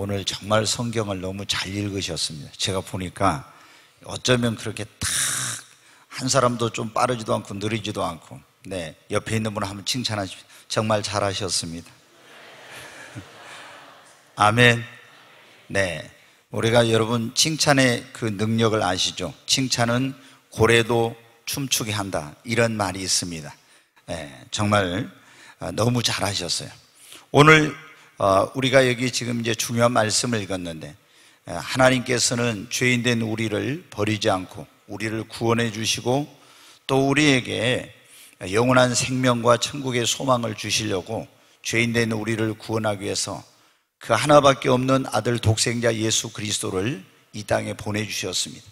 오늘 정말 성경을 너무 잘 읽으셨습니다. 제가 보니까 어쩌면 그렇게 탁 한 사람도 좀 빠르지도 않고 느리지도 않고, 네, 옆에 있는 분을 한번 칭찬하십시오. 정말 잘하셨습니다. 아멘. 네, 우리가 여러분 칭찬의 그 능력을 아시죠? 칭찬은 고래도 춤추게 한다, 이런 말이 있습니다. 네, 정말 너무 잘하셨어요. 오늘 우리가 여기 지금 이제 중요한 말씀을 읽었는데, 하나님께서는 죄인된 우리를 버리지 않고 우리를 구원해 주시고 또 우리에게 영원한 생명과 천국의 소망을 주시려고 죄인된 우리를 구원하기 위해서 그 하나밖에 없는 아들 독생자 예수 그리스도를 이 땅에 보내주셨습니다.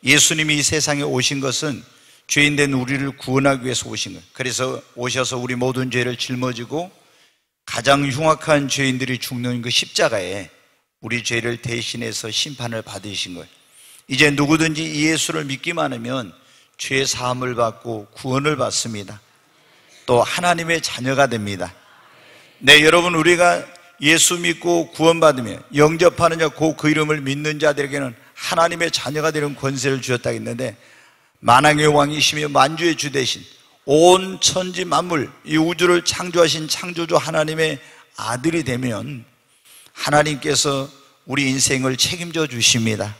예수님이 이 세상에 오신 것은 죄인된 우리를 구원하기 위해서 오신 거예요. 그래서 오셔서 우리 모든 죄를 짊어지고 가장 흉악한 죄인들이 죽는 그 십자가에 우리 죄를 대신해서 심판을 받으신 거예요. 이제 누구든지 이 예수를 믿기만 하면 죄 사함을 받고 구원을 받습니다. 또 하나님의 자녀가 됩니다. 네, 여러분, 우리가 예수 믿고 구원받으며 영접하는 자, 그 이름을 믿는 자들에게는 하나님의 자녀가 되는 권세를 주셨다고 했는데, 만왕의 왕이시며 만주의 주 되신 온 천지 만물, 이 우주를 창조하신 창조주 하나님의 아들이 되면 하나님께서 우리 인생을 책임져 주십니다.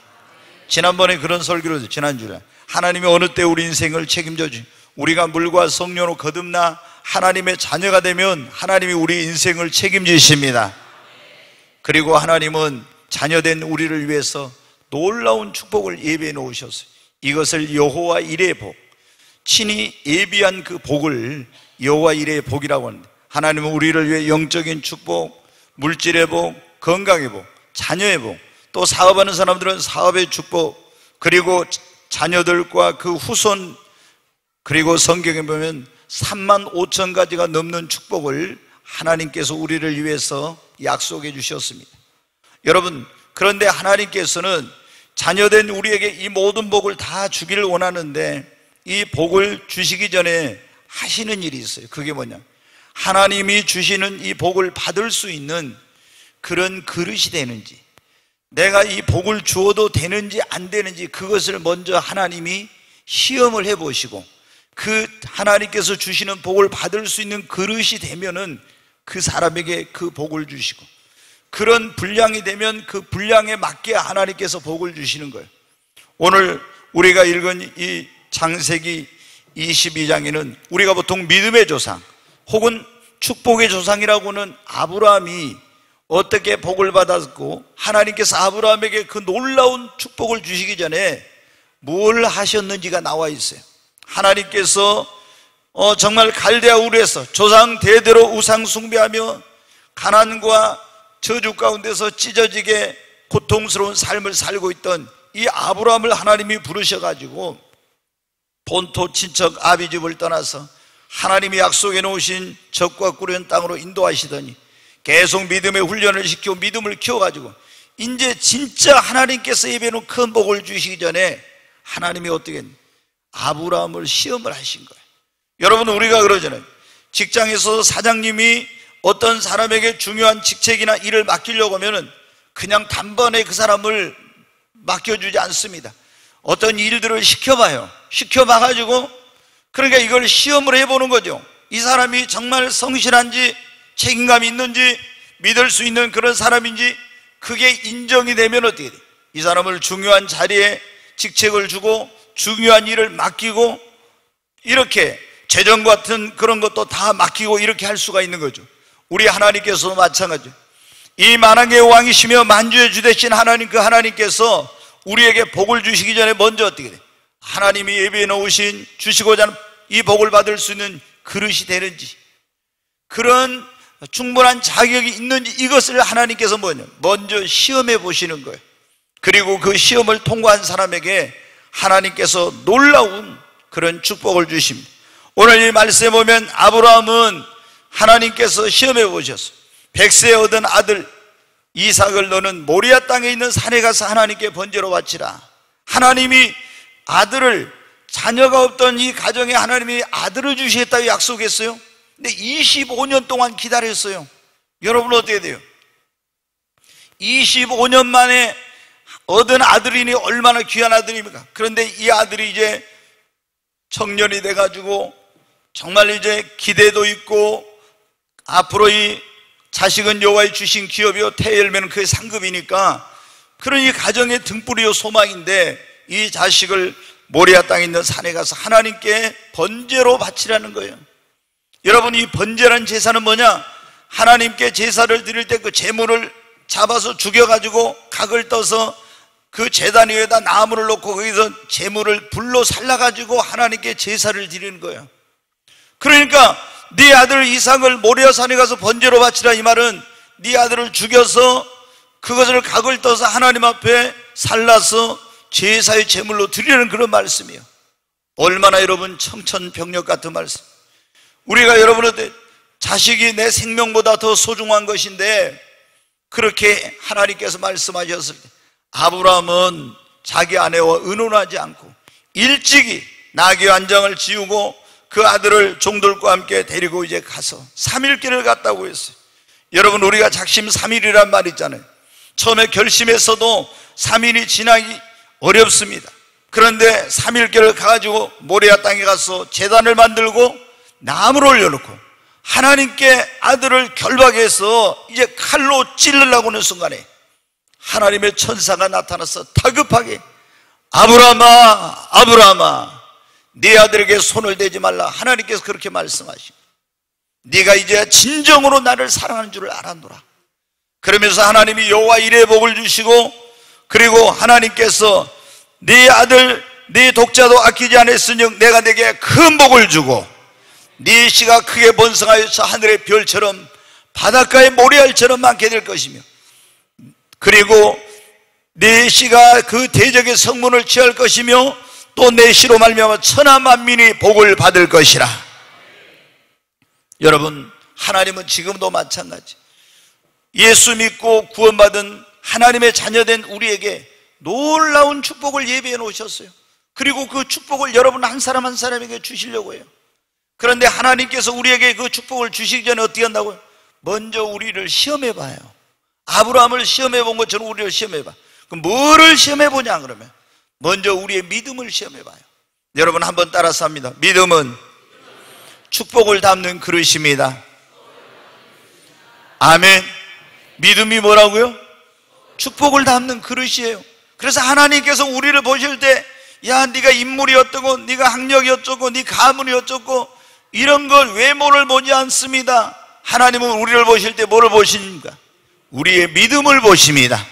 지난번에 그런 설교를, 지난주에 하나님이 어느 때 우리 인생을 책임져 주시, 우리가 물과 성령으로 거듭나 하나님의 자녀가 되면 하나님이 우리 인생을 책임지십니다. 그리고 하나님은 자녀된 우리를 위해서 놀라운 축복을 예비해 놓으셨어요. 이것을 여호와 일의 복, 친히 예비한 그 복을 여호와 일의 복이라고 하는데, 하나님은 우리를 위해 영적인 축복, 물질의 복, 건강의 복, 자녀의 복, 또 사업하는 사람들은 사업의 축복, 그리고 자녀들과 그 후손, 그리고 성경에 보면 3만 5천 가지가 넘는 축복을 하나님께서 우리를 위해서 약속해 주셨습니다. 여러분, 그런데 하나님께서는 자녀된 우리에게 이 모든 복을 다 주기를 원하는데, 이 복을 주시기 전에 하시는 일이 있어요. 그게 뭐냐? 하나님이 주시는 이 복을 받을 수 있는 그런 그릇이 되는지, 내가 이 복을 주어도 되는지 안 되는지, 그것을 먼저 하나님이 시험을 해보시고, 그 하나님께서 주시는 복을 받을 수 있는 그릇이 되면은 그 사람에게 그 복을 주시고, 그런 분량이 되면 그 분량에 맞게 하나님께서 복을 주시는 거예요. 오늘 우리가 읽은 이 창세기 22장에는 우리가 보통 믿음의 조상 혹은 축복의 조상이라고는 아브라함이 어떻게 복을 받았고, 하나님께서 아브라함에게 그 놀라운 축복을 주시기 전에 뭘 하셨는지가 나와 있어요. 하나님께서 정말 갈대아 우르에서 조상 대대로 우상 숭배하며 가난과 저주 가운데서 찢어지게 고통스러운 삶을 살고 있던 이 아브라함을 하나님이 부르셔가지고 본토 친척 아비집을 떠나서 하나님이 약속해 놓으신 적과 꿀은 땅으로 인도하시더니 계속 믿음의 훈련을 시키고 믿음을 키워가지고 이제 진짜 하나님께서 예비해 놓은 큰 복을 주시기 전에 하나님이 어떻게 했냐? 아브라함을 시험을 하신 거예요. 여러분, 우리가 그러잖아요. 직장에서 사장님이 어떤 사람에게 중요한 직책이나 일을 맡기려고 하면은 그냥 단번에 그 사람을 맡겨주지 않습니다. 어떤 일들을 시켜봐요. 시켜봐가지고 그러니까 이걸 시험을 해보는 거죠. 이 사람이 정말 성실한지, 책임감이 있는지, 믿을 수 있는 그런 사람인지, 그게 인정이 되면 어떻게 돼요? 이 사람을 중요한 자리에 직책을 주고 중요한 일을 맡기고, 이렇게 재정 같은 그런 것도 다 맡기고 이렇게 할 수가 있는 거죠. 우리 하나님께서도 마찬가지죠. 이 만왕의 왕이시며 만주의 주 되신 하나님, 그 하나님께서 우리에게 복을 주시기 전에 먼저 어떻게 돼요? 하나님이 예비해 놓으신 주시고자 하는 이 복을 받을 수 있는 그릇이 되는지, 그런 충분한 자격이 있는지, 이것을 하나님께서 뭐냐? 먼저 시험해 보시는 거예요. 그리고 그 시험을 통과한 사람에게 하나님께서 놀라운 그런 축복을 주십니다. 오늘 이 말씀에 보면 아브라함은 하나님께서 시험해 보셨어요. 100세에 얻은 아들 이삭을 너는 모리아 땅에 있는 산에 가서 하나님께 번제로 바치라. 하나님이 아들을, 자녀가 없던 이 가정에 하나님이 아들을 주시겠다고 약속했어요. 근데 25년 동안 기다렸어요. 여러분 어떻게 돼요? 25년 만에 얻은 아들이니 얼마나 귀한 아들입니까? 그런데 이 아들이 이제 청년이 돼가지고 정말 이제 기대도 있고, 앞으로 이 자식은 여호와의 주신 기업이요 태열매는 그의 상급이니까, 그러니 가정의 등불이요 소망인데, 이 자식을 모리아 땅에 있는 산에 가서 하나님께 번제로 바치라는 거예요. 여러분, 이 번제라는 제사는 뭐냐? 하나님께 제사를 드릴 때 그 제물을 잡아서 죽여가지고 각을 떠서 그 제단 위에다 나무를 놓고 거기서 제물을 불로 살라가지고 하나님께 제사를 드리는 거예요. 그러니까 네 아들 이삭을 모리아 산에 가서 번제로 바치라, 이 말은 네 아들을 죽여서 그것을 각을 떠서 하나님 앞에 살라서 제사의 제물로 드리는 그런 말씀이에요. 얼마나 여러분 청천벽력 같은 말씀. 우리가 여러분한테 자식이 내 생명보다 더 소중한 것인데, 그렇게 하나님께서 말씀하셨을 때 아브라함은 자기 아내와 의논하지 않고 일찍이 나귀 완장을 지우고 그 아들을 종들과 함께 데리고 이제 가서 3일 길을 갔다고 했어요. 여러분, 우리가 작심 3일이란 말 있잖아요. 처음에 결심했어도 3일이 지나기 어렵습니다. 그런데 3일 길을 가가지고 모리아 땅에 가서 제단을 만들고 나무를 올려놓고 하나님께 아들을 결박해서 이제 칼로 찔르려고 하는 순간에 하나님의 천사가 나타나서 다급하게 아브라함아, 아브라함아, 네 아들에게 손을 대지 말라. 하나님께서 그렇게 말씀하시고, 네가 이제 진정으로 나를 사랑하는 줄을 알았노라. 그러면서 하나님이 여호와 이레의 복을 주시고, 그리고 하나님께서 네 아들 네 독자도 아끼지 않았으니 내가 네게 큰 복을 주고 네 씨가 크게 번성하여서 하늘의 별처럼 바닷가의 모래알처럼 많게 될 것이며, 그리고 네 씨가 그 대적의 성문을 취할 것이며, 또 내 씨로 말미암아 천하 만민이 복을 받을 것이라. 여러분, 하나님은 지금도 마찬가지, 예수 믿고 구원받은 하나님의 자녀된 우리에게 놀라운 축복을 예비해 놓으셨어요. 그리고 그 축복을 여러분 한 사람 한 사람에게 주시려고 해요. 그런데 하나님께서 우리에게 그 축복을 주시기 전에 어떻게 한다고요? 먼저 우리를 시험해 봐요. 아브라함을 시험해 본 것처럼 우리를 시험해 봐. 그럼 뭐를 시험해 보냐 그러면? 먼저 우리의 믿음을 시험해 봐요. 여러분 한번 따라서 합니다. 믿음은 축복을 담는 그릇입니다. 아멘. 믿음이 뭐라고요? 축복을 담는 그릇이에요. 그래서 하나님께서 우리를 보실 때, 야, 네가 인물이 어떠고 네가 학력이 어쩌고 네 가문이 어쩌고 이런 걸 외모를 보지 않습니다. 하나님은 우리를 보실 때 뭐를 보십니까? 우리의 믿음을 보십니다.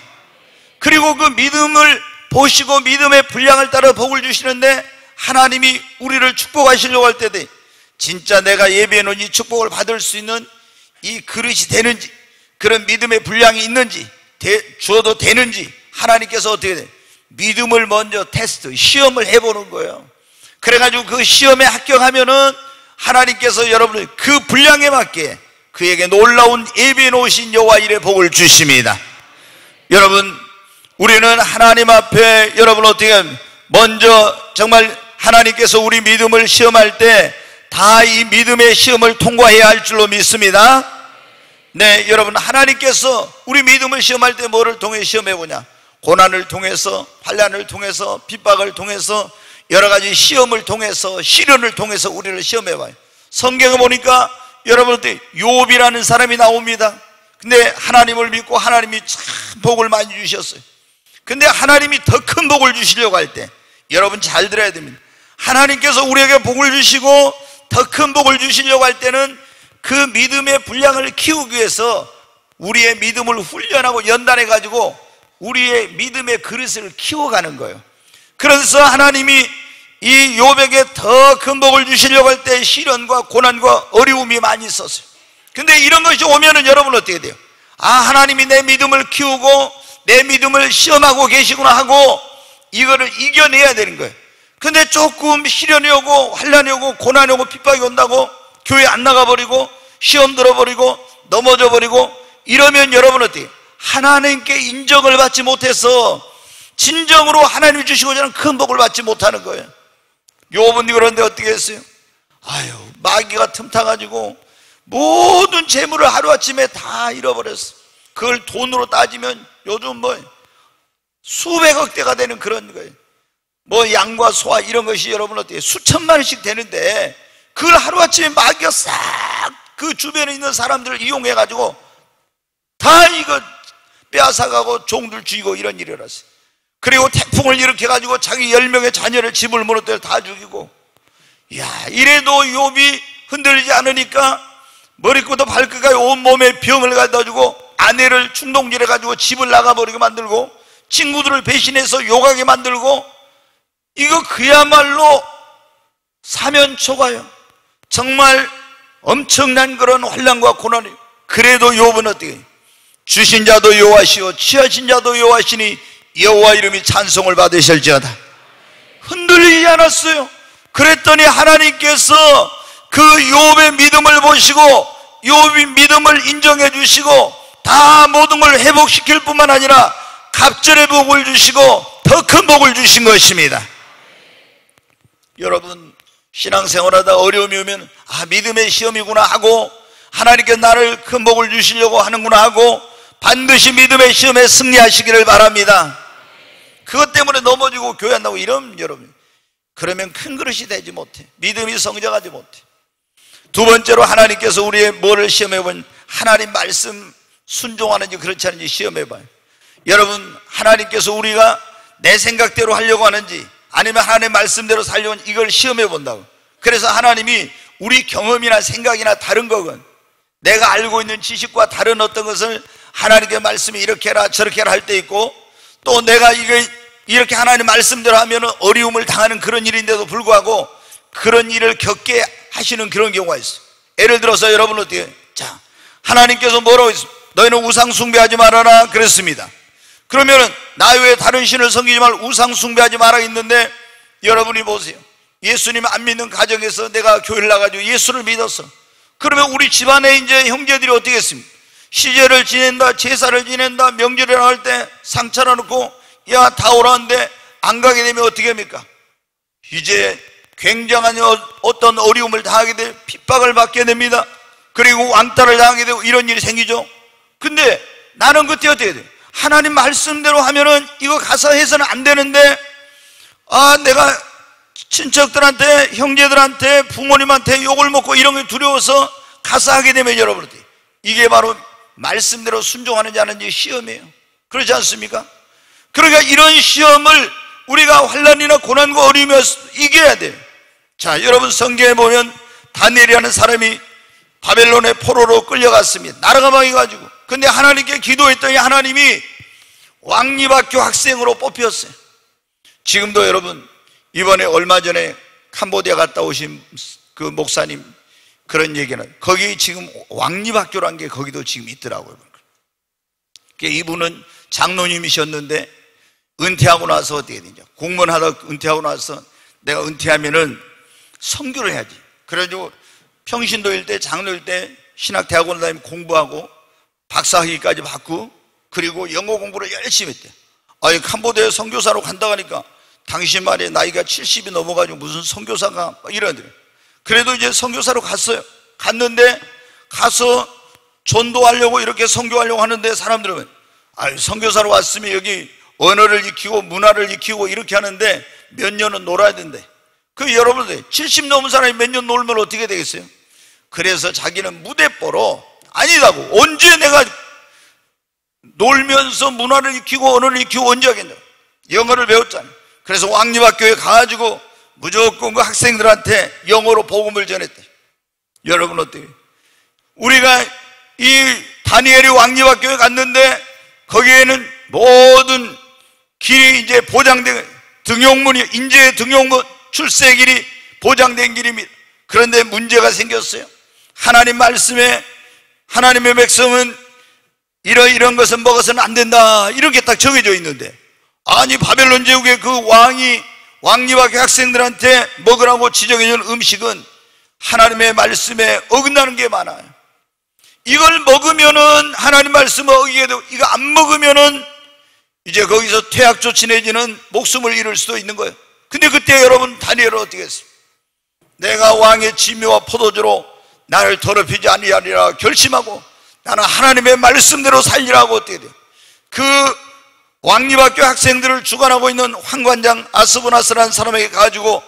그리고 그 믿음을 보시고 믿음의 분량을 따라 복을 주시는데, 하나님이 우리를 축복하시려고 할 때 진짜 내가 예비해 놓은 이 축복을 받을 수 있는 이 그릇이 되는지, 그런 믿음의 분량이 있는지, 주어도 되는지 하나님께서 어떻게 돼? 믿음을 먼저 테스트, 시험을 해보는 거예요. 그래가지고 그 시험에 합격하면은 하나님께서 여러분을 그 분량에 맞게 그에게 놀라운 예비해 놓으신 여호와 일의 복을 주십니다. 여러분, 우리는 하나님 앞에 여러분 어떻게 하면 먼저 정말 하나님께서 우리 믿음을 시험할 때 다 이 믿음의 시험을 통과해야 할 줄로 믿습니다. 네, 여러분, 하나님께서 우리 믿음을 시험할 때 뭐를 통해 시험해 보냐? 고난을 통해서, 환난을 통해서, 핍박을 통해서, 여러 가지 시험을 통해서, 시련을 통해서 우리를 시험해 봐요. 성경에 보니까 여러분들 욥이라는 사람이 나옵니다. 근데 하나님을 믿고 하나님이 참 복을 많이 주셨어요. 근데 하나님이 더 큰 복을 주시려고 할 때 여러분 잘 들어야 됩니다. 하나님께서 우리에게 복을 주시고 더 큰 복을 주시려고 할 때는 그 믿음의 분량을 키우기 위해서 우리의 믿음을 훈련하고 연단해 가지고 우리의 믿음의 그릇을 키워가는 거예요. 그래서 하나님이 이 욥에게 더 큰 복을 주시려고 할 때 시련과 고난과 어려움이 많이 있었어요. 근데 이런 것이 오면은 여러분 어떻게 돼요? 아, 하나님이 내 믿음을 키우고 내 믿음을 시험하고 계시구나 하고 이거를 이겨내야 되는 거예요. 근데 조금 시련이 오고 환난이 오고 고난이 오고 핍박이 온다고 교회 안 나가버리고 시험 들어버리고 넘어져 버리고 이러면 여러분 어떻게 해요? 하나님께 인정을 받지 못해서 진정으로 하나님이 주시고자 하는 큰 복을 받지 못하는 거예요. 욥은 그런데 어떻게 했어요? 아유, 마귀가 틈타가지고 모든 재물을 하루아침에 다 잃어버렸어. 그걸 돈으로 따지면 요즘 뭐 수백억 대가 되는 그런 거예요. 뭐 양과 소와 이런 것이 여러분 어때요? 수천만 원씩 되는데 그걸 하루아침에 마귀가 싹 그 주변에 있는 사람들을 이용해가지고 다 이거 빼앗아가고 종들 죽이고 이런 일이 일어났어요. 그리고 태풍을 일으켜가지고 자기 10명의 자녀를 집을 무너뜨려 다 죽이고, 야, 이래도 욥이 흔들리지 않으니까 머리부터 발끝까지 온몸에 병을 갖다주고 아내를 충동질해가지고 집을 나가버리게 만들고 친구들을 배신해서 욕하게 만들고, 이거 그야말로 사면초가요. 정말 엄청난 그런 환난과 고난이에요. 그래도 욥은 어떻게? 주신 자도 여호와시오 취하신 자도 여호와시니 여호와 이름이 찬송을 받으실지어다. 흔들리지 않았어요. 그랬더니 하나님께서 그 욥의 믿음을 보시고 욥의 믿음을 인정해 주시고 다 모든 걸 회복시킬 뿐만 아니라 갑절의 복을 주시고 더 큰 복을 주신 것입니다. 여러분, 신앙생활하다 어려움이 오면 믿음의 시험이구나 하고 하나님께 나를 큰 복을 주시려고 하는구나 하고 반드시 믿음의 시험에 승리하시기를 바랍니다. 그것 때문에 넘어지고 교회 안 나오고 이러면 여러분, 그러면 큰 그릇이 되지 못해. 믿음이 성장하지 못해. 두 번째로 하나님께서 우리의 뭐를 시험해보면 하나님 말씀 순종하는지 그렇지 않은지 시험해봐요. 여러분, 하나님께서 우리가 내 생각대로 하려고 하는지 아니면 하나님의 말씀대로 살려고 하는지 이걸 시험해본다고. 그래서 하나님이 우리 경험이나 생각이나 다른 것은 내가 알고 있는 지식과 다른 어떤 것을 하나님의 말씀이 이렇게 해라 저렇게 해라 할 때 있고, 또 내가 이렇게 하나님 말씀대로 하면 어려움을 당하는 그런 일인데도 불구하고 그런 일을 겪게 하시는 그런 경우가 있어요. 예를 들어서 여러분 어떻게, 자, 하나님께서 뭐라고 했습니까? 너희는 우상 숭배하지 말아라 그랬습니다. 그러면은 나 외에 다른 신을 섬기지 말고 우상 숭배하지 말아 있는데, 여러분이 보세요. 예수님 안 믿는 가정에서 내가 교회를 나가지고 예수를 믿었어. 그러면 우리 집안에 이제 형제들이 어떻게 했습니까? 시제를 지낸다, 제사를 지낸다, 명절에 나갈 때 상 차려놓고 야 다 오라는데 안 가게 되면 어떻게 합니까? 이제 굉장한 어떤 어려움을 당하게 돼 핍박을 받게 됩니다. 그리고 왕따를 당하게 되고 이런 일이 생기죠. 근데 나는 그때 어떻게 돼? 하나님 말씀대로 하면은 이거 가서 해서는 안 되는데, 내가 친척들한테, 형제들한테, 부모님한테 욕을 먹고 이런 게 두려워서 가서 하게 되면 여러분, 이게 바로 말씀대로 순종하는지 아닌지 시험이에요. 그렇지 않습니까? 그러니까 이런 시험을 우리가 환난이나 고난과 어려움이 이겨야 돼요. 자, 여러분 성경에 보면 다니엘이라는 사람이 바벨론의 포로로 끌려갔습니다. 나라가 망해가지고. 근데 하나님께 기도했더니 하나님이 왕립학교 학생으로 뽑혔어요. 지금도 여러분, 이번에 얼마 전에 캄보디아 갔다 오신 그 목사님 그런 얘기는, 거기 지금 왕립학교란 게 거기도 지금 있더라고요. 이분은 장로님이셨는데 은퇴하고 나서 어떻게 되냐, 공무원 하다 은퇴하고 나서 내가 은퇴하면은 선교를 해야지. 그래가지고 평신도일 때, 장로일 때 신학대학원 다니면 공부하고 박사학위까지 받고, 그리고 영어 공부를 열심히 했대. 캄보디아에 선교사로 간다고 하니까 당신 말에 나이가 70이 넘어가지고 무슨 선교사가 이러는데, 그래도 이제 선교사로 갔어요. 갔는데 가서 전도하려고 이렇게 선교하려고 하는데 사람들은 선교사로 왔으면 여기 언어를 익히고 문화를 익히고 이렇게 하는데 몇 년은 놀아야 된대. 그 여러분들 70 넘은 사람이 몇 년 놀면 어떻게 되겠어요? 그래서 자기는 무대뽀로 아니다고, 언제 내가 놀면서 문화를 익히고 언어를 익히고 언제 하겠냐, 영어를 배웠잖아요. 그래서 왕립학교에 가가지고 무조건 그 학생들한테 영어로 복음을 전했대. 여러분 어때요? 우리가 이 다니엘이 왕립학교에 갔는데 거기에는 모든 길이 이제 보장된, 등용문이, 인재의 등용문, 출세길이 보장된 길입니다. 그런데 문제가 생겼어요. 하나님 말씀에 하나님의 백성은 이런 것은 먹어서는 안 된다 이렇게 딱 정해져 있는데, 아니 바벨론 제국의 그 왕이 왕립학교 학생들한테 먹으라고 지정해준 음식은 하나님의 말씀에 어긋나는 게 많아요. 이걸 먹으면은 하나님 말씀을 어기게 되고, 이거 안 먹으면은 이제 거기서 퇴학 조치 내지는 목숨을 잃을 수도 있는 거예요. 근데 그때 여러분 다니엘은 어떻게 했어요? 내가 왕의 지미와 포도주로 나를 더럽히지 아니하리라 결심하고 나는 하나님의 말씀대로 살리라고 어떻게 돼요? 그 왕립학교 학생들을 주관하고 있는 황관장 아스보나스라는 사람에게 가지고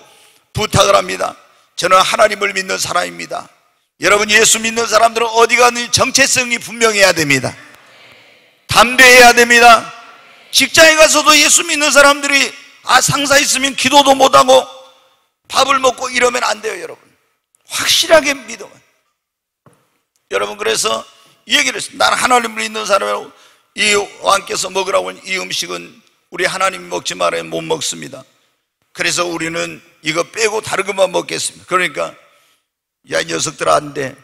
부탁을 합니다. 저는 하나님을 믿는 사람입니다. 여러분, 예수 믿는 사람들은 어디 가든 정체성이 분명해야 됩니다. 담대해야 됩니다. 직장에 가서도 예수 믿는 사람들이 상사 있으면 기도도 못하고 밥을 먹고 이러면 안 돼요. 여러분, 확실하게 믿어요. 여러분, 그래서 이 얘기를 했어요. 난 하나님을 믿는 사람이라고. 이 왕께서 먹으라고 이 음식은 우리 하나님 먹지 말아요. 못 먹습니다. 그래서 우리는 이거 빼고 다른 것만 먹겠습니다. 그러니까 야, 이 녀석들아, 안 돼.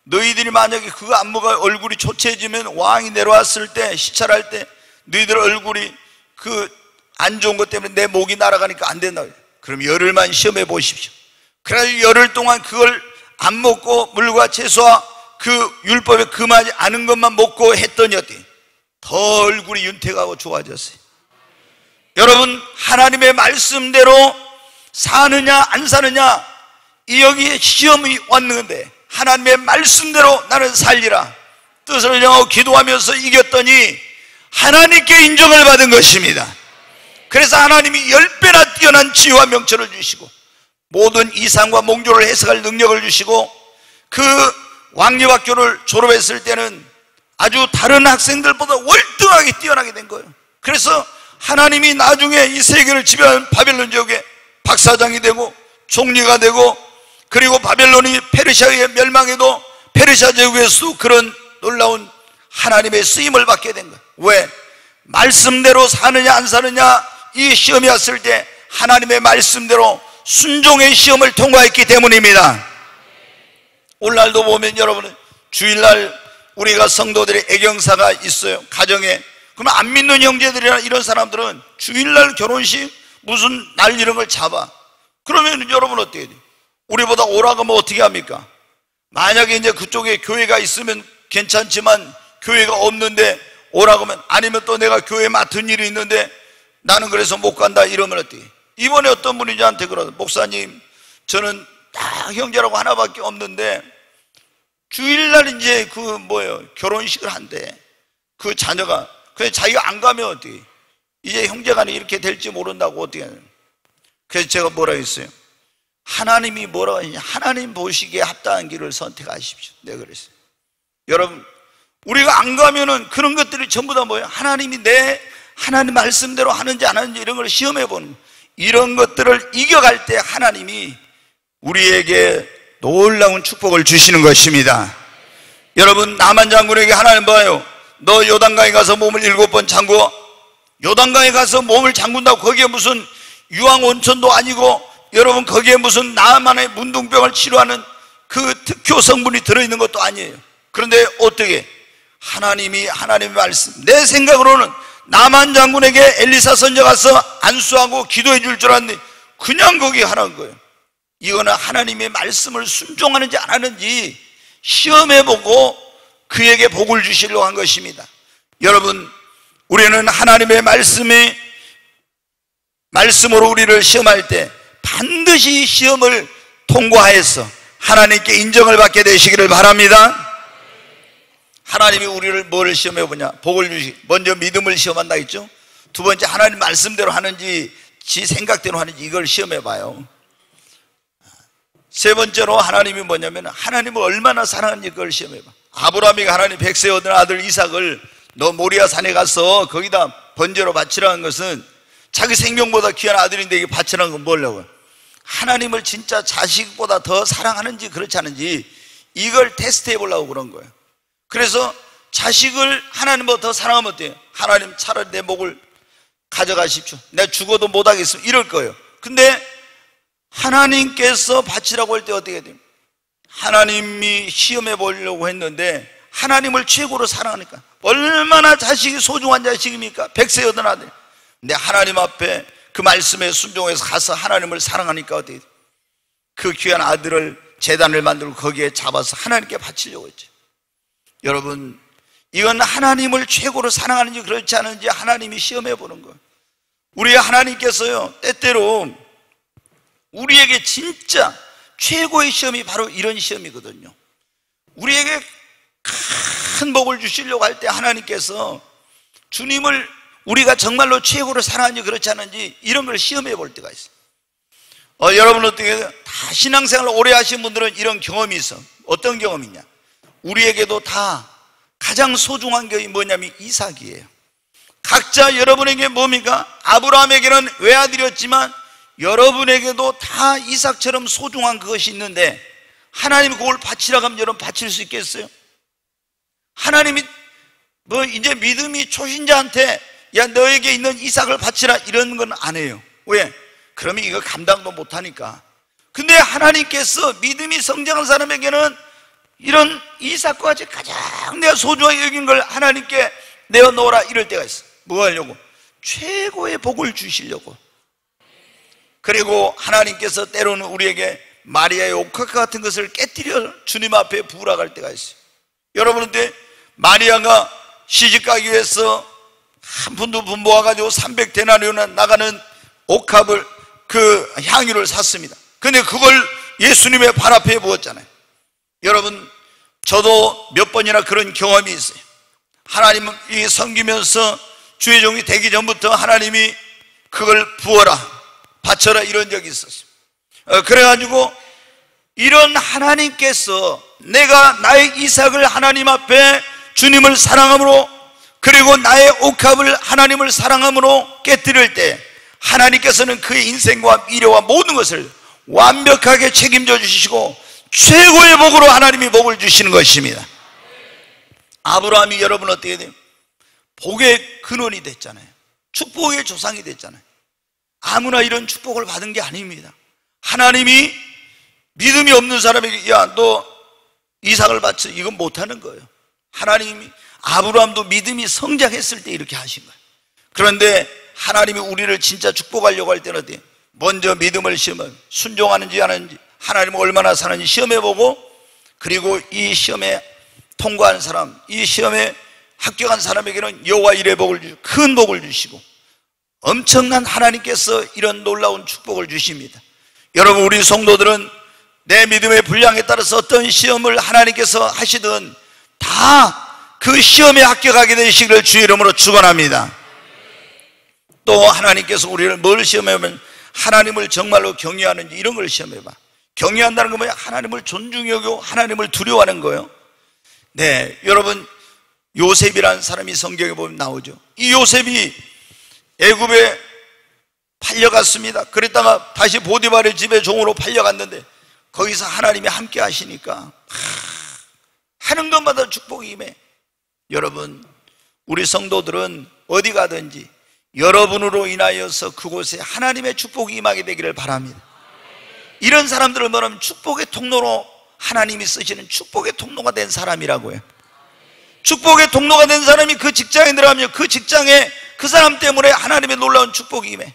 너희들이 만약에 그거 안 먹어 얼굴이 초췌해지면 왕이 내려왔을 때, 시찰할 때 너희들 얼굴이 그 안 좋은 것 때문에 내 목이 날아가니까 안 된다. 그럼 열흘만 시험해 보십시오. 그래서 열흘 동안 그걸 안 먹고 물과 채소와 그 율법에 금하지 않은 것만 먹고 했더니 어때? 더 얼굴이 윤택하고 좋아졌어요. 여러분, 하나님의 말씀대로 사느냐 안 사느냐, 여기에 시험이 왔는데 하나님의 말씀대로 나는 살리라 뜻을 정하고 기도하면서 이겼더니 하나님께 인정을 받은 것입니다. 그래서 하나님이 10배나 뛰어난 지혜와 명철을 주시고 모든 이상과 몽조를 해석할 능력을 주시고 그 왕립학교를 졸업했을 때는 아주 다른 학생들보다 월등하게 뛰어나게 된 거예요. 그래서 하나님이 나중에 이 세계를 지배하는 바벨론 지역에 박사장이 되고 총리가 되고, 그리고 바벨론이 페르시아에 멸망해도 페르시아 제국에서도 그런 놀라운 하나님의 쓰임을 받게 된 거예요. 왜? 말씀대로 사느냐 안 사느냐, 이 시험이 왔을 때 하나님의 말씀대로 순종의 시험을 통과했기 때문입니다. 오늘날도 보면 여러분은 주일날 우리가 성도들의 애경사가 있어요. 가정에. 그러면 안 믿는 형제들이나 이런 사람들은 주일날 결혼식 무슨 날 이런 걸 잡아. 그러면 여러분 어떻게 돼요? 우리보다 오라고 하면 어떻게 합니까? 만약에 이제 그쪽에 교회가 있으면 괜찮지만 교회가 없는데 오라고 하면, 아니면 또 내가 교회에 맡은 일이 있는데 나는 그래서 못 간다 이러면 어떻게? 이번에 어떤 분이 저한테 그러더라고요. 목사님, 저는 다 형제라고 하나밖에 없는데 주일날 이제 결혼식을 한대. 그 자녀가. 그래서 자기가 안 가면 어떻게? 이제 형제간에 이렇게 될지 모른다고 어떻게 하냐. 그래서 제가 뭐라 했어요? 하나님이 뭐라고 하냐. 하나님 보시기에 합당한 길을 선택하십시오. 내가 그랬어요. 여러분, 우리가 안 가면은 그런 것들이 전부 다 뭐예요? 하나님이 하나님 말씀대로 하는지 안 하는지 이런 걸 시험해 보는, 이런 것들을 이겨갈 때 하나님이 우리에게 놀라운 축복을 주시는 것입니다. 여러분, 나만 장군에게 하나님 봐요. 너 요단강에 가서 몸을 7번 잠그어. 요단강에 가서 몸을 잠근다고 거기에 무슨 유황온천도 아니고, 여러분 거기에 무슨 나만의 문둥병을 치료하는 그 특효 성분이 들어있는 것도 아니에요. 그런데 어떻게? 하나님의 말씀. 내 생각으로는 나만 장군에게 엘리사 선지자 가서 안수하고 기도해 줄 줄 알았는데 그냥 거기 하는 거예요. 이거는 하나님의 말씀을 순종하는지 안 하는지 시험해보고 그에게 복을 주시려고 한 것입니다. 여러분, 우리는 하나님의 말씀으로 우리를 시험할 때 반드시 시험을 통과해서 하나님께 인정을 받게 되시기를 바랍니다. 하나님이 우리를 뭐를 시험해 보냐? 복을 주시기. 먼저 믿음을 시험한다 했죠. 두 번째, 하나님 말씀대로 하는지 지 생각대로 하는지 이걸 시험해 봐요. 세 번째로 하나님이 뭐냐면 하나님을 얼마나 사랑하는지 그걸 시험해 봐. 아브라함이 하나님 백세 얻은 아들 이삭을 너 모리아 산에 가서 거기다 번제로 바치라는 것은 자기 생명보다 귀한 아들인데 이게 바치라는 건 뭐냐고요? 하나님을 진짜 자식보다 더 사랑하는지 그렇지 않은지 이걸 테스트해 보려고 그런 거예요. 그래서 자식을 하나님보다 더 사랑하면 어때요? 하나님 차라리 내 목을 가져가십시오. 내가 죽어도 못하겠으면 이럴 거예요. 근데 하나님께서 바치라고 할 때 어떻게 돼요? 하나님이 시험해 보려고 했는데 하나님을 최고로 사랑하니까 얼마나 자식이 소중한 자식입니까? 백세 얻은 아들. 근데 하나님 앞에 그 말씀에 순종해서 가서 하나님을 사랑하니까 어떻게 돼요? 그 귀한 아들을 제단을 만들고 거기에 잡아서 하나님께 바치려고 했죠. 여러분, 이건 하나님을 최고로 사랑하는지 그렇지 않은지 하나님이 시험해 보는 거예요. 우리 하나님께서요, 때때로 우리에게 진짜 최고의 시험이 바로 이런 시험이거든요. 우리에게 큰 복을 주시려고 할 때 하나님께서 주님을 우리가 정말로 최고로 사랑하는지 그렇지 않은지 이런 걸 시험해 볼 때가 있어요. 여러분 어떻게 다 신앙생활을 오래 하신 분들은 이런 경험이 있어. 어떤 경험이냐? 우리에게도 다 가장 소중한 게 뭐냐면 이삭이에요. 각자 여러분에게 뭡니까? 아브라함에게는 외아들이었지만 여러분에게도 다 이삭처럼 소중한 그것이 있는데 하나님이 그걸 바치라고 하면 여러분 바칠 수 있겠어요? 하나님이 뭐 이제 믿음이 초신자한테 야 너에게 있는 이삭을 바치라 이런 건 안 해요. 왜? 그러면 이거 감당도 못하니까. 근데 하나님께서 믿음이 성장한 사람에게는 이런 이삭과 같이 가장 내가 소중하게 여긴 걸 하나님께 내어놓으라 이럴 때가 있어. 뭐 하려고? 최고의 복을 주시려고. 그리고 하나님께서 때로는 우리에게 마리아의 옥합 같은 것을 깨뜨려 주님 앞에 부으라갈 때가 있어요. 여러분한테 마리아가 시집가기 위해서 한 푼도 분 모아가지고 300데나리온에 나가는 옥합을 그 향유를 샀습니다. 근데 그걸 예수님의 발 앞에 부었잖아요. 여러분 저도 몇 번이나 그런 경험이 있어요. 하나님이 섬기면서 주의 종이 되기 전부터 하나님이 그걸 부어라 바쳐라 이런 적이 있었어요. 그래가지고 이런 하나님께서 내가 나의 이삭을 하나님 앞에 주님을 사랑함으로 그리고 나의 옥합을 하나님을 사랑함으로 깨뜨릴 때 하나님께서는 그의 인생과 미래와 모든 것을 완벽하게 책임져 주시고 최고의 복으로 하나님이 복을 주시는 것입니다. 아브라함이 여러분 어떻게 돼요? 복의 근원이 됐잖아요. 축복의 조상이 됐잖아요. 아무나 이런 축복을 받은 게 아닙니다. 하나님이 믿음이 없는 사람에게 야 너 이삭을 바쳐 이건 못하는 거예요. 하나님이 아브라함도 믿음이 성장했을 때 이렇게 하신 거예요. 그런데 하나님이 우리를 진짜 축복하려고 할 때는 어때요? 먼저 믿음을 시험해 순종하는지 안 하는지 하나님은 얼마나 사는지 시험해보고 그리고 이 시험에 통과한 사람 이 시험에 합격한 사람에게는 여호와 이레 복을 주시고 큰 복을 주시고 엄청난 하나님께서 이런 놀라운 축복을 주십니다. 여러분 우리 성도들은 내 믿음의 분량에 따라서 어떤 시험을 하나님께서 하시든 다 그 시험에 합격하게 되시기를 주의 이름으로 축원합니다. 또 하나님께서 우리를 뭘 시험해보면 하나님을 정말로 경외하는지 이런 걸 시험해봐. 경외한다는 건 뭐야? 하나님을 존중히 여기고 하나님을 두려워하는 거예요. 네, 여러분 요셉이라는 사람이 성경에 보면 나오죠. 이 요셉이 애굽에 팔려갔습니다. 그랬다가 다시 보디발의 집에 종으로 팔려갔는데 거기서 하나님이 함께 하시니까 하는 것마다 축복이 임해. 여러분 우리 성도들은 어디 가든지 여러분으로 인하여서 그곳에 하나님의 축복이 임하게 되기를 바랍니다. 이런 사람들을 말하면 축복의 통로로 하나님이 쓰시는 축복의 통로가 된 사람이라고요. 축복의 통로가 된 사람이 그 직장에 들어가면 그 직장에 그 사람 때문에 하나님의 놀라운 축복이 임해.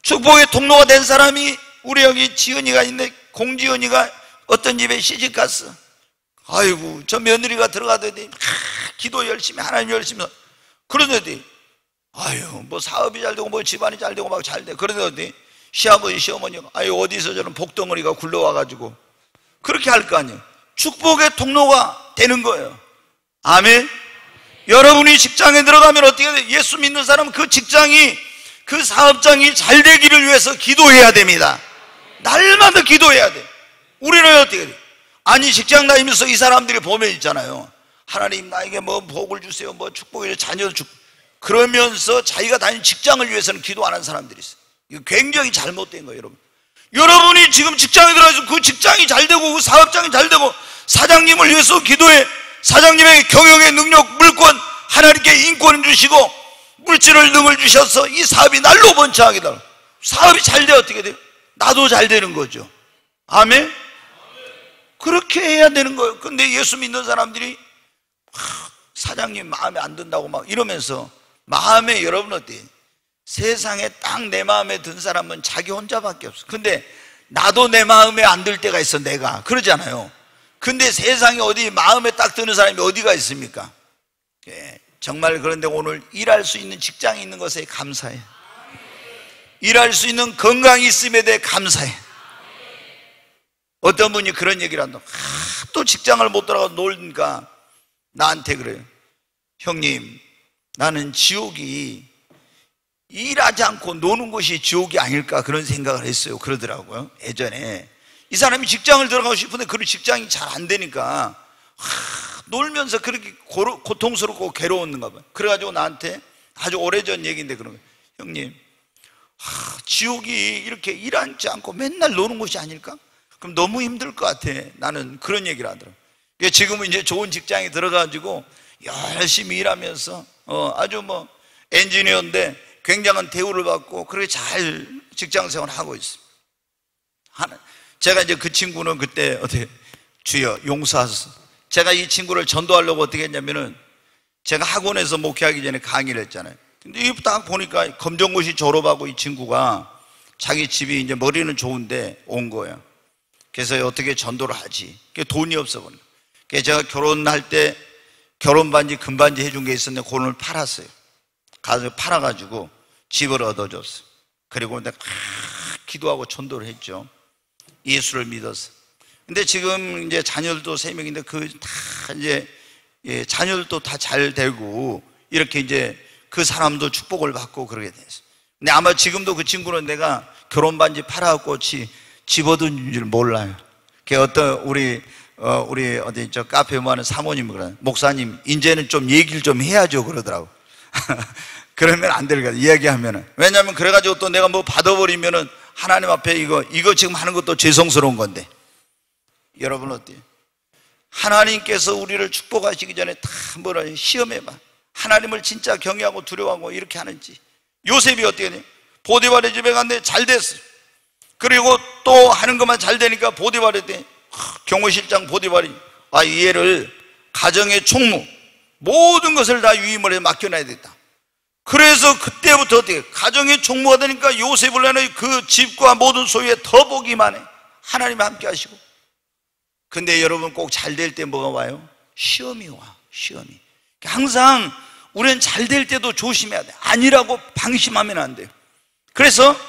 축복의 통로가 된 사람이 우리 여기 지은이가 있네. 공지은이가 어떤 집에 시집갔어. 아이고 저 며느리가 들어가더니 기도 열심히 하나님 열심히 그러더니 아유 뭐 사업이 잘 되고 뭐 집안이 잘 되고 막 잘 돼. 그러더니 시아버지 시어머니가 아유 어디서 저런 복덩어리가 굴러와가지고 그렇게 할 거 아니에요. 축복의 통로가 되는 거예요. 아멘. 여러분이 직장에 들어가면 어떻게 돼? 예수 믿는 사람은 그 직장이 그 사업장이 잘 되기를 위해서 기도해야 됩니다. 날마다 기도해야 돼. 우리는 어떻게 돼? 아니 직장 다니면서 이 사람들이 보면 있잖아요. 하나님 나에게 뭐 복을 주세요 뭐 축복을 자녀 주 그러면서 자기가 다니는 직장을 위해서는 기도 안 하는 사람들이 있어요. 이거 굉장히 잘못된 거예요. 여러분 여러분이 지금 직장에 들어가서 그 직장이 잘 되고 그 사업장이 잘 되고 사장님을 위해서 기도해. 사장님의 경영의 능력 물권 하나님께 인권을 주시고 물질을 능을 주셔서 이 사업이 날로 번창하게 되고 사업이 잘 돼 어떻게 돼요? 나도 잘 되는 거죠. 아멘. 그렇게 해야 되는 거예요. 근데 예수 믿는 사람들이 사장님 마음에 안 든다고 막 이러면서 마음에 여러분 어때요? 세상에 딱 내 마음에 든 사람은 자기 혼자밖에 없어. 근데 나도 내 마음에 안 들 때가 있어. 내가 그러잖아요. 근데 세상에 어디 마음에 딱 드는 사람이 어디가 있습니까? 예, 정말 그런데 오늘 일할 수 있는 직장이 있는 것에 감사해. 일할 수 있는 건강이 있음에 대해 감사해. 어떤 분이 그런 얘기를 한다. 또 직장을 못 들어가서 놀니까 나한테 그래요. 형님 나는 지옥이 일하지 않고 노는 것이 지옥이 아닐까 그런 생각을 했어요. 그러더라고요. 예전에 이 사람이 직장을 들어가고 싶은데 그 직장이 잘 안 되니까 놀면서 그렇게 고통스럽고 괴로웠는가 봐요. 그래가지고 나한테 아주 오래전 얘기인데 그런 거예요. 형님, 지옥이 이렇게 일하지 않고 맨날 노는 것이 아닐까? 그럼 너무 힘들 것 같아. 나는 그런 얘기를 하더라고요. 지금은 이제 좋은 직장에 들어가가지고 열심히 일하면서 아주 뭐 엔지니어인데 굉장한 대우를 받고 그렇게 잘 직장 생활을 하고 있습니다. 제가 이제 그 친구는 그때 어떻게 주여 용서하소서. 제가 이 친구를 전도하려고 어떻게 했냐면은 제가 학원에서 목회하기 전에 강의를 했잖아요. 근데 이거 딱 보니까 검정고시 졸업하고 이 친구가 자기 집이 이제 머리는 좋은데 온 거예요. 그래서 어떻게 전도를 하지? 돈이 없어 보니. 그래서 제가 결혼할 때 결혼 반지 금반지 해준 게 있었는데 그걸 팔았어요. 가서 팔아가지고 집을 얻어줬어요. 그리고 내가 기도하고 전도를 했죠. 예수를 믿어서. 근데 지금 이제 자녀들도 3명인데 그 다 이제 자녀들도 다 잘 되고 이렇게 이제 그 사람도 축복을 받고 그러게 됐어요. 근데 아마 지금도 그 친구는 내가 결혼 반지 팔아갖고 집 얻은 줄 몰라요. 그 어떤 우리 어디 저 카페 모하는 사모님 그래 목사님 이제는 좀 얘기를 좀 해야죠 그러더라고. 그러면 안 될 것 같아. 이야기하면은. 왜냐하면 그래가지고 또 내가 뭐 받아버리면은 하나님 앞에 이거 지금 하는 것도 죄송스러운 건데. 여러분 어때요? 하나님께서 우리를 축복하시기 전에 다 뭐라 시험해봐. 하나님을 진짜 경외하고 두려워하고 이렇게 하는지. 요셉이 어떻게 돼? 보디발의 집에 갔는데 잘 됐어. 그리고 또 하는 것만 잘 되니까 보디발에 때 경호실장 보디발이 이 얘를 가정의 총무 모든 것을 다 위임을 해 맡겨놔야 됐다. 그래서 그때부터 어떻게 가정의 총무가 되니까 요셉을 내는 그 집과 모든 소유에 더 복이만 해. 하나님이 함께 하시고. 근데 여러분 꼭 잘 될 때 뭐가 와요? 시험이 와. 시험이. 항상 우리는 잘 될 때도 조심해야 돼. 아니라고 방심하면 안 돼요. 그래서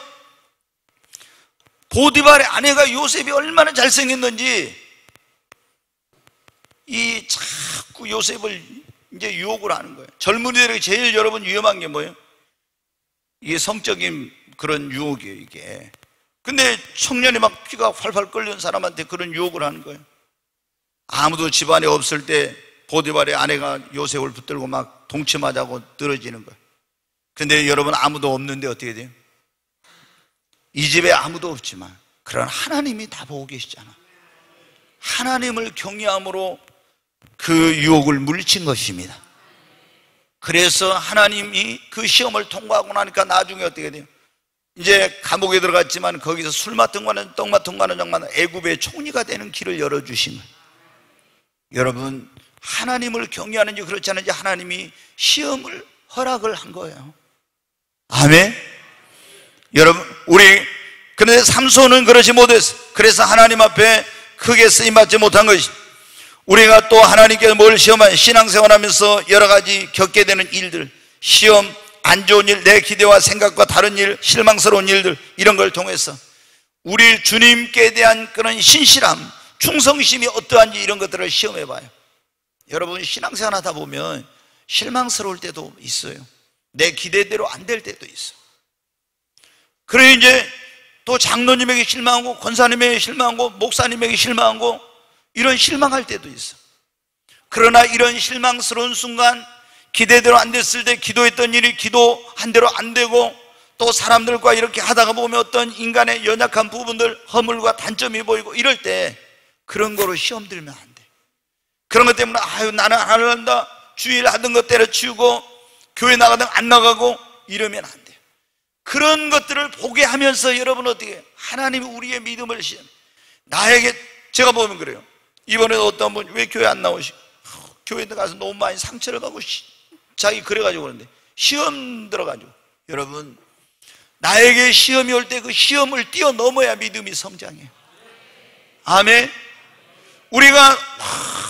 보디발의 아내가 요셉이 얼마나 잘생겼는지 자꾸 요셉을 이제 유혹을 하는 거예요. 젊은이들에게 제일 여러분 위험한 게 뭐예요? 이게 성적인 그런 유혹이에요, 이게. 근데 청년이 막 피가 활활 끓는 사람한테 그런 유혹을 하는 거예요. 아무도 집안에 없을 때 보디발의 아내가 요셉을 붙들고 막 동침하자고 늘어지는 거예요. 근데 여러분 아무도 없는데 어떻게 돼요? 이 집에 아무도 없지만 그런 하나님이 다 보고 계시잖아. 하나님을 경외함으로 그 유혹을 물리친 것입니다. 그래서 하나님이 그 시험을 통과하고 나니까 나중에 어떻게 돼요? 이제 감옥에 들어갔지만 거기서 술 맡은 거는 떡 맡은 거는 정말 애굽의 총리가 되는 길을 열어주시는. 여러분 하나님을 경외하는지 그렇지 않은지 하나님이 시험을 허락을 한 거예요. 아멘. 여러분 그런데 삼손은 그러지 못했어. 그래서 하나님 앞에 크게 쓰임받지 못한 것이, 우리가 또 하나님께서 뭘 시험하냐, 신앙생활하면서 여러 가지 겪게 되는 일들, 시험, 안 좋은 일, 내 기대와 생각과 다른 일, 실망스러운 일들, 이런 걸 통해서 우리 주님께 대한 그런 신실함, 충성심이 어떠한지 이런 것들을 시험해봐요. 여러분 신앙생활 하다 보면 실망스러울 때도 있어요. 내 기대대로 안 될 때도 있어. 그래 이제 또 장로님에게 실망하고 권사님에게 실망하고 목사님에게 실망하고 이런 실망할 때도 있어. 그러나 이런 실망스러운 순간, 기대대로 안 됐을 때 기도했던 일이 기도한 대로 안 되고, 또 사람들과 이렇게 하다가 보면 어떤 인간의 연약한 부분들, 허물과 단점이 보이고 이럴 때 그런 거로 시험 들면 안 돼. 그런 것 때문에 나는 안 한다, 주일 하던 것 때려치우고 교회 나가든 안 나가고 이러면 안 돼요. 그런 것들을 보게 하면서 여러분 어떻게 하나님이 우리의 믿음을 시험. 나에게 제가 보면 그래요. 이번에 어떤 분 왜 교회 안 나오시고, 교회에 가서 너무 많이 상처를 받고 자기 그래가지고 그러는데 시험 들어가지고, 여러분 나에게 시험이 올 때 그 시험을 뛰어넘어야 믿음이 성장해요. 아멘. 우리가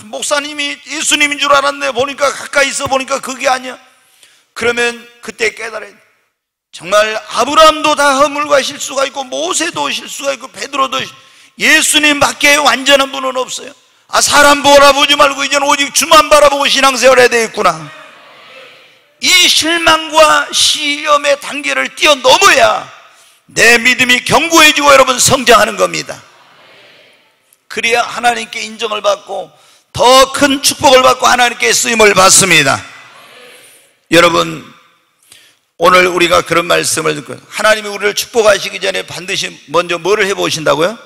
목사님이 예수님인 줄 알았는데 보니까 가까이 있어 보니까 그게 아니야. 그러면 그때 깨달아야 돼. 정말 아브라함도 다 허물과 실수가 있고, 모세도 실수가 있고, 베드로도, 예수님밖에 완전한 분은 없어요. 사람 바라보지 말고 이제는 오직 주만 바라보고 신앙생활 해야 되겠구나. 이 실망과 시험의 단계를 뛰어넘어야 내 믿음이 견고해지고 여러분 성장하는 겁니다. 그래야 하나님께 인정을 받고 더 큰 축복을 받고 하나님께 쓰임을 받습니다. 여러분, 오늘 우리가 그런 말씀을 듣고 하나님이 우리를 축복하시기 전에 반드시 먼저 뭐를 해보신다고요?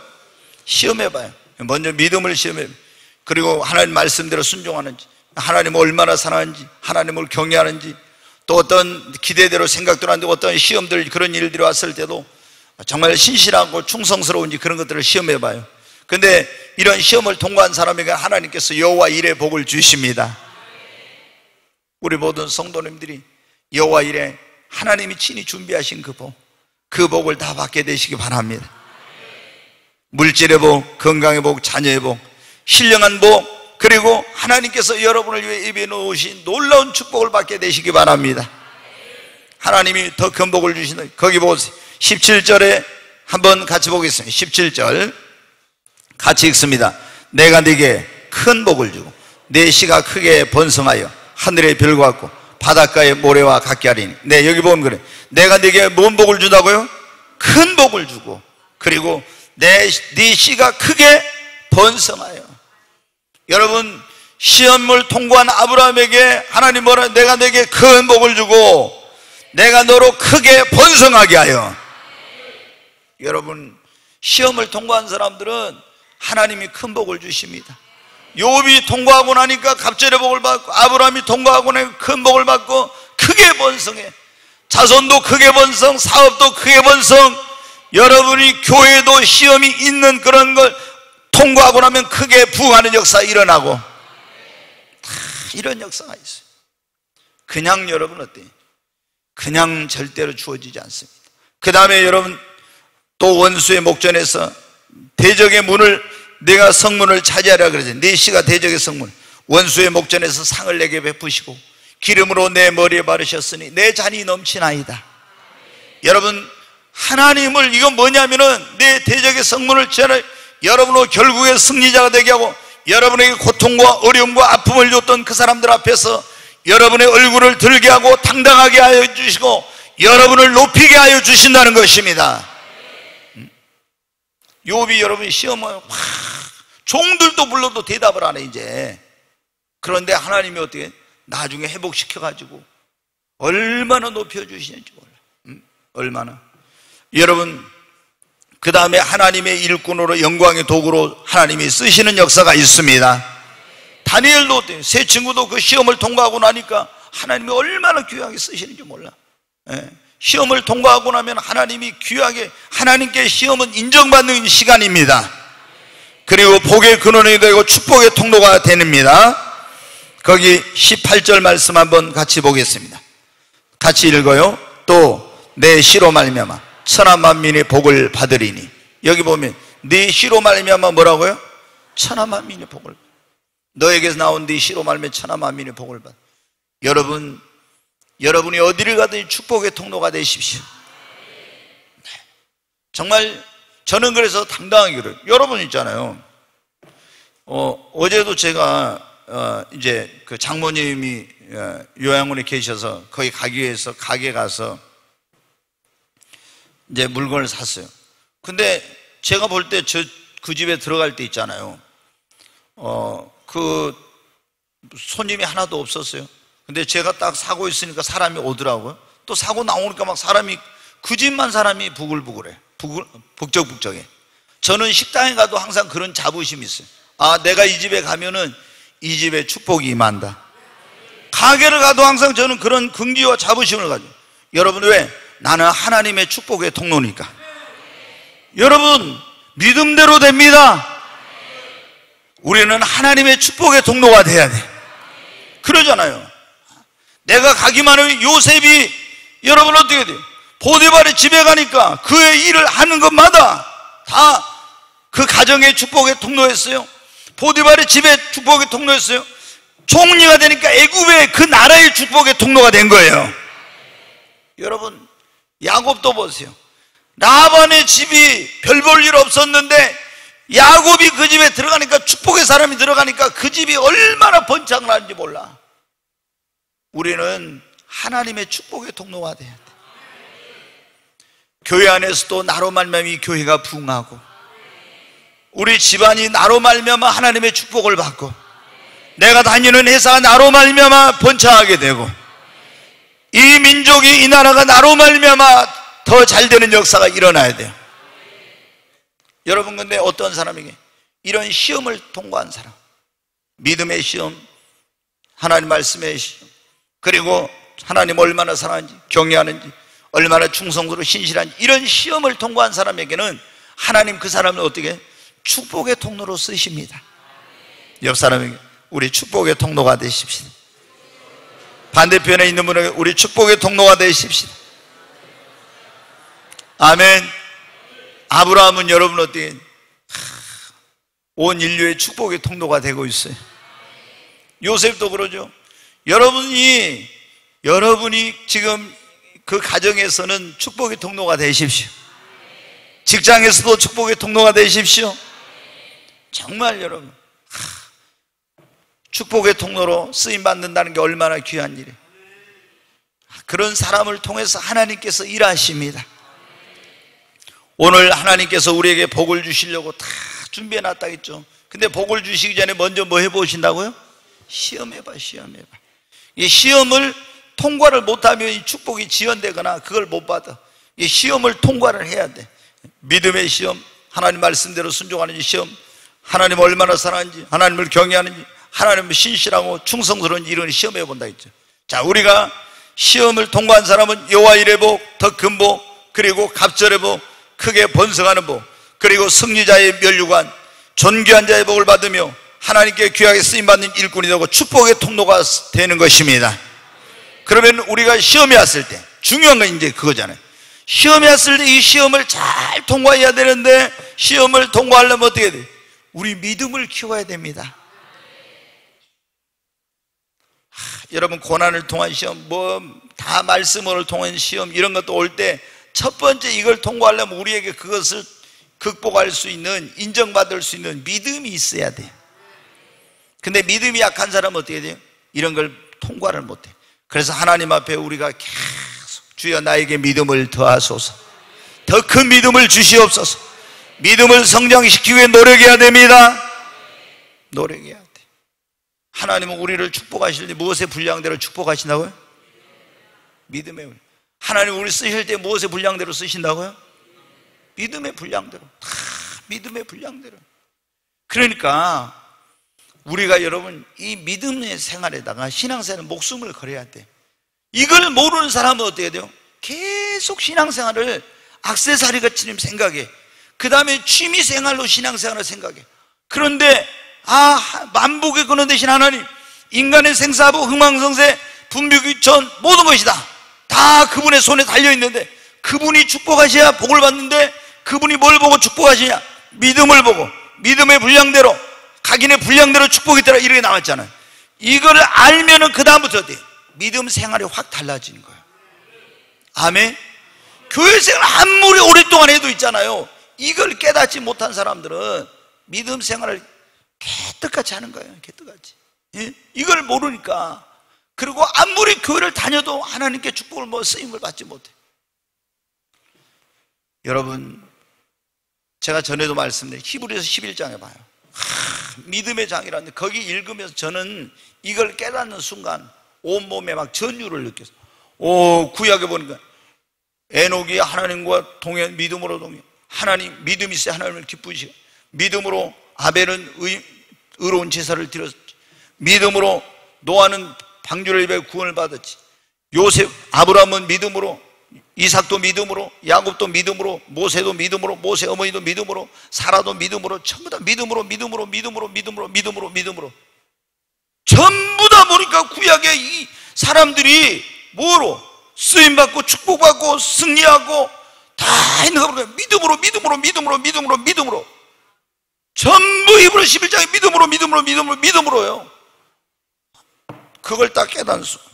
시험해봐요. 먼저 믿음을 시험해봐요. 그리고 하나님 말씀대로 순종하는지, 하나님을 얼마나 사랑하는지, 하나님을 경외하는지, 또 어떤 기대대로 생각대로 하는데 어떤 시험들, 그런 일들이 왔을 때도 정말 신실하고 충성스러운지 그런 것들을 시험해봐요. 근데 이런 시험을 통과한 사람에게 하나님께서 여호와 일의 복을 주십니다. 우리 모든 성도님들이 여호와 일에 하나님이 친히 준비하신 그 복을 다 받게 되시기 바랍니다. 물질의 복, 건강의 복, 자녀의 복, 신령한 복, 그리고 하나님께서 여러분을 위해 예비해 놓으신 놀라운 축복을 받게 되시기 바랍니다. 하나님이 더 큰 복을 주신다. 거기 보세요. 17절에 한번 같이 보겠습니다. 17절 같이 읽습니다. 내가 네게 큰 복을 주고 내 씨가 크게 번성하여 하늘의 별과 같고 바닷가의 모래와 같게 하리니. 네, 여기 보면 그래. 내가 네게 뭔 복을 준다고요? 큰 복을 주고, 그리고 네 씨가 크게 번성하여. 여러분, 시험을 통과한 아브라함에게 하나님 뭐라? 내가 네게 큰 복을 주고 내가 너로 크게 번성하게 하여. 여러분, 시험을 통과한 사람들은 하나님이 큰 복을 주십니다. 욥이 통과하고 나니까 갑절의 복을 받고, 아브라함이 통과하고 나니까 큰 복을 받고 크게 번성해. 자손도 크게 번성, 사업도 크게 번성. 여러분이 교회도 시험이 있는 그런 걸 통과하고 나면 크게 부흥하는 역사가 일어나고, 이런 역사가 있어요. 그냥 여러분 어때요? 그냥 절대로 주어지지 않습니다. 그 다음에 여러분, 또 원수의 목전에서 대적의 문을, 내가 성문을 차지하라 그러지. 네 씨가 대적의 성문, 원수의 목전에서 상을 내게 베푸시고 기름으로 내 머리에 바르셨으니 내 잔이 넘치나이다. 여러분, 하나님을, 이건 뭐냐면은 내 대적의 성문을 차려 여러분으로 결국에 승리자가 되게 하고, 여러분에게 고통과 어려움과 아픔을 줬던 그 사람들 앞에서 여러분의 얼굴을 들게 하고 당당하게 하여 주시고 여러분을 높이게 하여 주신다는 것입니다. 욥이 여러분 시험을 종들도 불러도 대답을 안 해 이제. 그런데 하나님이 어떻게 나중에 회복시켜가지고 얼마나 높여주시는지 몰라. 얼마나. 여러분, 그 다음에 하나님의 일꾼으로, 영광의 도구로 하나님이 쓰시는 역사가 있습니다. 다니엘도 세 친구도 그 시험을 통과하고 나니까 하나님이 얼마나 귀하게 쓰시는지 몰라. 시험을 통과하고 나면 하나님이 귀하게, 하나님께 시험은 인정받는 시간입니다. 그리고 복의 근원이 되고 축복의 통로가 됩니다. 거기 18절 말씀 한번 같이 보겠습니다. 같이 읽어요. 또 내 씨로 말미암아 천하 만민의 복을 받으리니. 여기 보면 네 씨로 말미암아 뭐라고요? 천하 만민의 복을. 너에게서 나온 네 씨로 말미암아 천하 만민의 복을 받. 여러분이 어디를 가든지 축복의 통로가 되십시오. 정말 저는 그래서 당당하게 그래요. 여러분 있잖아요. 어제도 제가 이제 그 장모님이 요양원에 계셔서 거기 가기 위해서 가게 가서 이제 물건을 샀어요. 근데 제가 볼 때 그 집에 들어갈 때 있잖아요. 그 손님이 하나도 없었어요. 근데 제가 딱 사고 있으니까 사람이 오더라고요. 또 사고 나오니까 막 사람이, 그 집만 사람이 부글부글해. 북적북적해. 저는 식당에 가도 항상 그런 자부심이 있어요. 아, 내가 이 집에 가면은 이 집에 축복이 임한다. 가게를 가도 항상 저는 그런 긍지와 자부심을 가져요. 여러분, 왜? 나는 하나님의 축복의 통로니까. 여러분, 믿음대로 됩니다. 우리는 하나님의 축복의 통로가 돼야 돼. 그러잖아요. 내가 가기만 하면 요셉이, 여러분 어떻게 돼요? 보디발의 집에 가니까 그의 일을 하는 것마다 다 그 가정의 축복의 통로였어요. 보디발의 집의 축복의 통로였어요. 총리가 되니까 애굽의 그 나라의 축복의 통로가 된 거예요. 여러분, 야곱도 보세요. 라반의 집이 별 볼 일 없었는데 야곱이 그 집에 들어가니까, 축복의 사람이 들어가니까 그 집이 얼마나 번창을 하는지 몰라. 우리는 하나님의 축복의 통로가 돼야 돼. 교회 안에서도 나로 말미암아 이 교회가 부흥하고, 우리 집안이 나로 말미암아 하나님의 축복을 받고, 내가 다니는 회사가 나로 말미암아 번창하게 되고, 이 민족이, 이 나라가 나로 말미암아 더 잘 되는 역사가 일어나야 돼요. 여러분, 근데 어떤 사람에게 이런 시험을 통과한 사람, 믿음의 시험, 하나님 말씀의 시험, 그리고 하나님 얼마나 사랑하는지, 경외하는지, 얼마나 충성스럽고 신실한지, 이런 시험을 통과한 사람에게는 하나님 그 사람을 어떻게 축복의 통로로 쓰십니다. 옆 사람에게 우리 축복의 통로가 되십시다. 반대편에 있는 분에게 우리 축복의 통로가 되십시다. 아멘. 아브라함은 여러분 어떻게 온 인류의 축복의 통로가 되고 있어요. 요셉도 그러죠. 여러분이 지금 그 가정에서는 축복의 통로가 되십시오. 직장에서도 축복의 통로가 되십시오. 정말 여러분, 축복의 통로로 쓰임받는다는 게 얼마나 귀한 일이에요. 그런 사람을 통해서 하나님께서 일하십니다. 오늘 하나님께서 우리에게 복을 주시려고 다 준비해 놨다 했죠. 근데 복을 주시기 전에 먼저 뭐 해보신다고요? 시험해봐. 이 시험을 통과를 못하면 이 축복이 지연되거나 그걸 못 받아. 이 시험을 통과를 해야 돼. 믿음의 시험, 하나님 말씀대로 순종하는 시험, 하나님 얼마나 사랑하는지, 하나님을 경외하는지, 하나님을 신실하고 충성스러운지, 이런 시험해 본다 했죠. 자, 우리가 시험을 통과한 사람은 여호와 이레 복, 더 큰 복, 그리고 갑절의 복, 크게 번성하는 복, 그리고 승리자의 면류관, 존귀한 자의 복을 받으며 하나님께 귀하게 쓰임받는 일꾼이 되고 축복의 통로가 되는 것입니다. 그러면 우리가 시험에 왔을 때 중요한 건 이제 그거잖아요. 시험에 왔을 때 이 시험을 잘 통과해야 되는데, 시험을 통과하려면 어떻게 해야 돼요? 우리 믿음을 키워야 됩니다. 여러분, 고난을 통한 시험, 다 말씀을 통한 시험, 이런 것도 올 때 첫 번째 이걸 통과하려면 우리에게 그것을 극복할 수 있는, 인정받을 수 있는 믿음이 있어야 돼요. 근데 믿음이 약한 사람은 어떻게 돼요? 이런 걸 통과를 못해. 그래서 하나님 앞에 우리가 계속 주여 나에게 믿음을 더하소서, 더 큰 믿음을 주시옵소서, 믿음을 성장시키기 위해 노력해야 됩니다. 노력해야 돼. 하나님은 우리를 축복하실 때 무엇의 분량대로 축복하신다고요? 믿음의 분량. 하나님 우리 쓰실 때 무엇의 분량대로 쓰신다고요? 믿음의 분량대로. 다 믿음의 분량대로. 그러니까 우리가 여러분 이 믿음의 생활에다가 신앙생활에 목숨을 걸어야 돼. 이걸 모르는 사람은 어떻게 돼요? 계속 신앙생활을 액세서리같이 생각해. 그 다음에 취미생활로 신앙생활을 생각해. 그런데 만복의 근원 되신 하나님, 인간의 생사부, 흥망성쇠, 분별귀천 모든 것이 다 그분의 손에 달려있는데, 그분이 축복하셔야 복을 받는데, 그분이 뭘 보고 축복하시냐? 믿음을 보고 믿음의 분량대로, 각인의 분량대로 축복이 되라, 이렇게 나왔잖아요. 이거를 알면은 그 다음부터 어때? 믿음 생활이 확 달라지는 거예요. 아멘. 교회 생활 아무리 오랫동안 해도 있잖아요, 이걸 깨닫지 못한 사람들은 믿음 생활을 개떡같이 하는 거예요. 개떡같이. 예? 이걸 모르니까. 그리고 아무리 교회를 다녀도 하나님께 축복을 쓰임을 받지 못해. 여러분, 제가 전에도 말씀드린 히브리서 11장에 봐요. 믿음의 장이라는데, 거기 읽으면서 저는 이걸 깨닫는 순간 온몸에 막 전율을 느꼈어요. 구약에 보니까 에녹이 하나님과 믿음으로 동행, 하나님 믿음이 있어야 하나님을 기쁘시고, 믿음으로 아벨은 의로운 제사를 드렸지, 믿음으로 노아는 방주를 입에 구원을 받았지, 요셉, 아브라함은 믿음으로, 이삭도 믿음으로, 야곱도 믿음으로, 모세도 믿음으로, 모세 어머니도 믿음으로, 사라도 믿음으로, 전부 다 믿음으로 전부 다 보니까 구약의 이 사람들이 뭐로 쓰임받고 축복받고 승리하고 다 있는 거 보니까 믿음으로 전부 히브리 11장에 믿음으로요. 그걸 딱 깨닫는 순간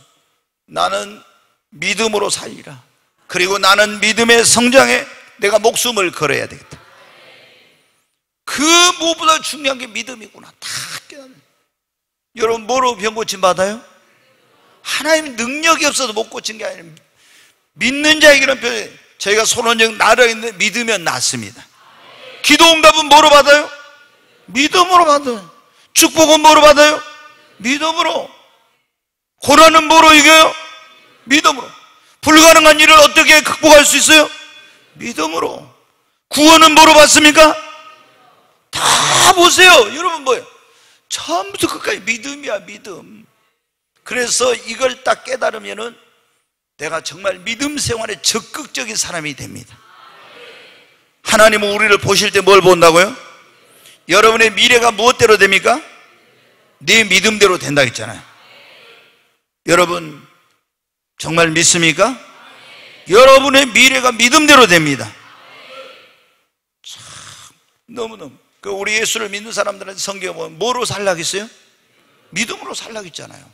나는 믿음으로 살리라. 그리고 나는 믿음의 성장에 내가 목숨을 걸어야 되겠다. 그 무엇보다 중요한 게 믿음이구나. 다 깨닫는. 여러분, 뭐로 병고침 받아요? 하나님 능력이 없어서 못 고친 게 아니라 믿는 자에게는 저희가 손원적 나라인데 믿으면 낫습니다. 기도 응답은 뭐로 받아요? 믿음으로 받아요. 축복은 뭐로 받아요? 믿음으로. 고난은 뭐로 이겨요? 믿음으로. 불가능한 일을 어떻게 극복할 수 있어요? 믿음으로. 구원은 뭐로 받습니까? 다 보세요. 여러분 뭐예요? 처음부터 끝까지 믿음이야, 믿음. 그래서 이걸 딱 깨달으면은 내가 정말 믿음 생활에 적극적인 사람이 됩니다. 하나님은 우리를 보실 때 뭘 본다고요? 여러분의 미래가 무엇대로 됩니까? 네 믿음대로 된다 했잖아요. 여러분 정말 믿습니까? 여러분의 미래가 믿음대로 됩니다. 참 너무너무. 우리 예수를 믿는 사람들한테 성경에 보면 뭐로 살라겠어요? 믿음으로 살라겠잖아요.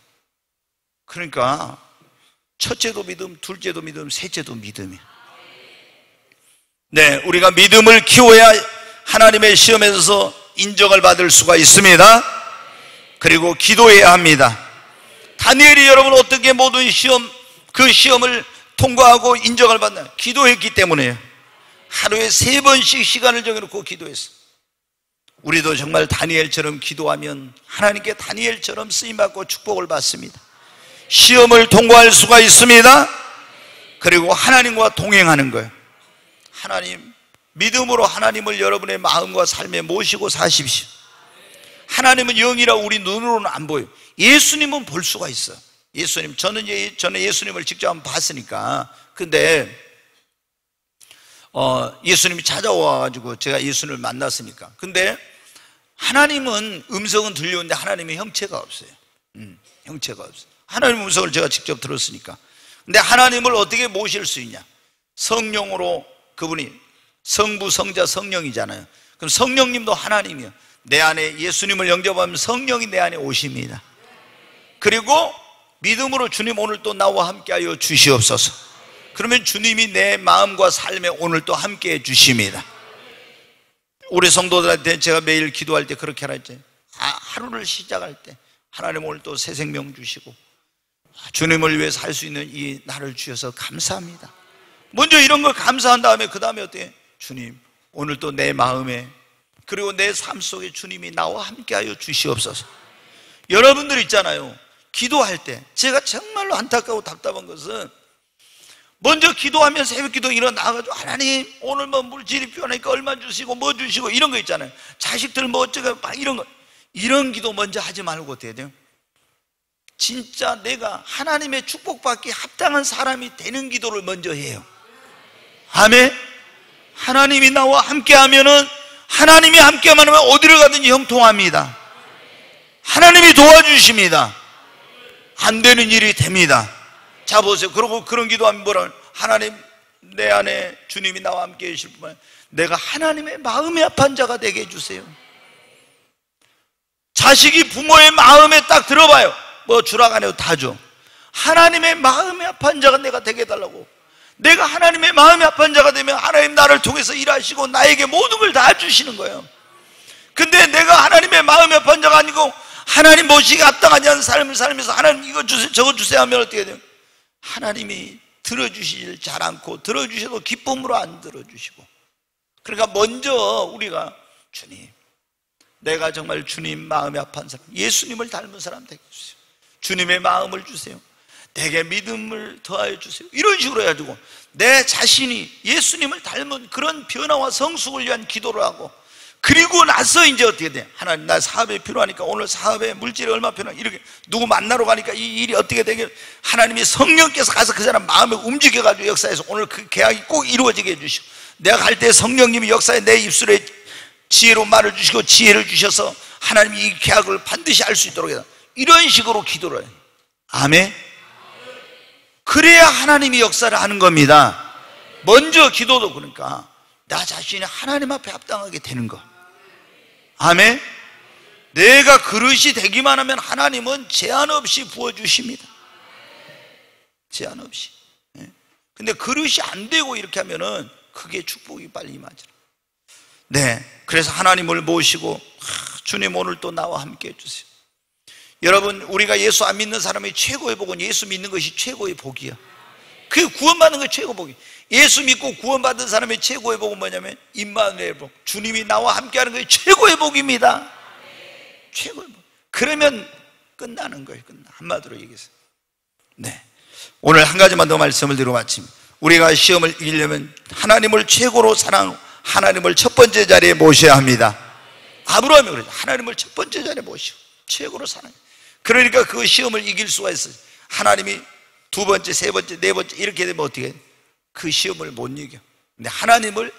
그러니까 첫째도 믿음, 둘째도 믿음, 셋째도 믿음이에요. 네, 우리가 믿음을 키워야 하나님의 시험에서 인정을 받을 수가 있습니다. 그리고 기도해야 합니다. 다니엘이 여러분 어떻게 모든 시험, 그 시험을 통과하고 인정을 받나? 기도했기 때문에요. 하루에 3번씩 시간을 정해놓고 기도했어요. 우리도 정말 다니엘처럼 기도하면 하나님께 다니엘처럼 쓰임받고 축복을 받습니다. 시험을 통과할 수가 있습니다. 그리고 하나님과 동행하는 거예요. 하나님, 믿음으로 하나님을 여러분의 마음과 삶에 모시고 사십시오. 하나님은 영이라 우리 눈으로는 안 보여요. 예수님은 볼 수가 있어요. 예수님, 저는 예수님을 직접 한번 봤으니까. 근데 예수님이 찾아와가지고 제가 예수님을 만났으니까. 근데 하나님은 음성은 들려오는데 하나님의 형체가 없어요. 형체가 없어요. 하나님 음성을 제가 직접 들었으니까. 근데 하나님을 어떻게 모실 수 있냐? 성령으로, 그분이 성부, 성자, 성령이잖아요. 그럼 성령님도 하나님이요. 내 안에 예수님을 영접하면 성령이 내 안에 오십니다. 그리고 믿음으로 주님 오늘 또 나와 함께하여 주시옵소서. 그러면 주님이 내 마음과 삶에 오늘 또 함께해 주십니다. 우리 성도들한테 제가 매일 기도할 때 그렇게 하라 했죠. 하루를 시작할 때 하나님 오늘 또 새 생명 주시고 주님을 위해 살 수 있는 이 날을 주셔서 감사합니다. 먼저 이런 걸 감사한 다음에 그 다음에 어떻게? 주님 오늘 또 내 마음에 그리고 내 삶 속에 주님이 나와 함께하여 주시옵소서. 여러분들 있잖아요, 기도할 때 제가 정말로 안타까워 답답한 것은 먼저 기도하면 새벽기도 일어나가지고 하나님 오늘 뭐 물질이 필요하니까 얼마 주시고 뭐 주시고 이런 거 있잖아요. 자식들 뭐 어쩌고 막 이런 거, 이런 기도 먼저 하지 말고 어떻게 해야 돼요? 진짜 내가 하나님의 축복받기 합당한 사람이 되는 기도를 먼저 해요. 아멘. 하나님이 나와 함께하면은, 하나님이 함께하면 어디를 가든지 형통합니다. 하나님이 도와주십니다. 안 되는 일이 됩니다. 자 보세요. 그리고 그런 기도하면 뭐라? 하나님 내 안에 주님이 나와 함께 계실 뿐만 아니라 내가 하나님의 마음이 아픈 자가 되게 해주세요. 자식이 부모의 마음에 딱 들어봐요. 뭐 주라고 안 해도 다 줘. 하나님의 마음이 아픈 자가 내가 되게 해달라고. 내가 하나님의 마음이 아픈 자가 되면 하나님 나를 통해서 일하시고 나에게 모든 걸 다 주시는 거예요. 근데 내가 하나님의 마음이 아픈 자가 아니고 하나님 모시기 합당하지 않은 삶을 살면서 하나님 이거 주세요 저거 주세요 하면 어떻게 돼요? 하나님이 들어주시질 잘 않고, 들어주셔도 기쁨으로 안 들어주시고. 그러니까 먼저 우리가 주님, 내가 정말 주님 마음이 아픈 사람, 예수님을 닮은 사람 되게 해주세요. 주님의 마음을 주세요. 내게 믿음을 더하여 주세요. 이런 식으로 해가지고 내 자신이 예수님을 닮은 그런 변화와 성숙을 위한 기도를 하고, 그리고 나서 이제 어떻게 돼? 하나님 나 사업에 필요하니까 오늘 사업에 물질이 얼마 필요하니까 이렇게 누구 만나러 가니까 이 일이 어떻게 되게, 하나님이 성령께서 가서 그 사람 마음을 움직여가지고 역사에서 오늘 그 계약이 꼭 이루어지게 해주시고, 내가 갈 때 성령님이 역사에 내 입술에 지혜로 말을 주시고 지혜를 주셔서 하나님이 이 계약을 반드시 알 수 있도록 해라. 이런 식으로 기도를 해요. 아멘. 그래야 하나님이 역사를 하는 겁니다. 먼저 기도도 그러니까 나 자신이 하나님 앞에 합당하게 되는 거. 아멘. 내가 그릇이 되기만 하면 하나님은 제한 없이 부어주십니다. 제한 없이. 근데 그릇이 안 되고 이렇게 하면은 그게 축복이 빨리 임하죠. 네. 그래서 하나님을 모시고 주님 오늘 또 나와 함께 해주세요. 여러분, 우리가 예수 안 믿는 사람의 최고의 복은 예수 믿는 것이 최고의 복이야. 그 구원받는 것이 최고 복이야. 예수 믿고 구원받은 사람의 최고의 복은 뭐냐면 임마누엘 복, 주님이 나와 함께하는 것이 최고의 복입니다. 최고의 복. 그러면 끝나는 거예요. 한마디로 얘기해서. 네. 오늘 한 가지만 더 말씀을 드리고 마칩니다. 우리가 시험을 이기려면 하나님을 최고로 사랑하고 하나님을 첫 번째 자리에 모셔야 합니다. 아브라함이 그러죠. 하나님을 첫 번째 자리에 모시고 최고로 사랑해요. 그러니까 그 시험을 이길 수가 있어요. 하나님이 두 번째, 세 번째, 네 번째 이렇게 되면 어떻게 해요? 그 시험을 못 이겨. 근데 하나님을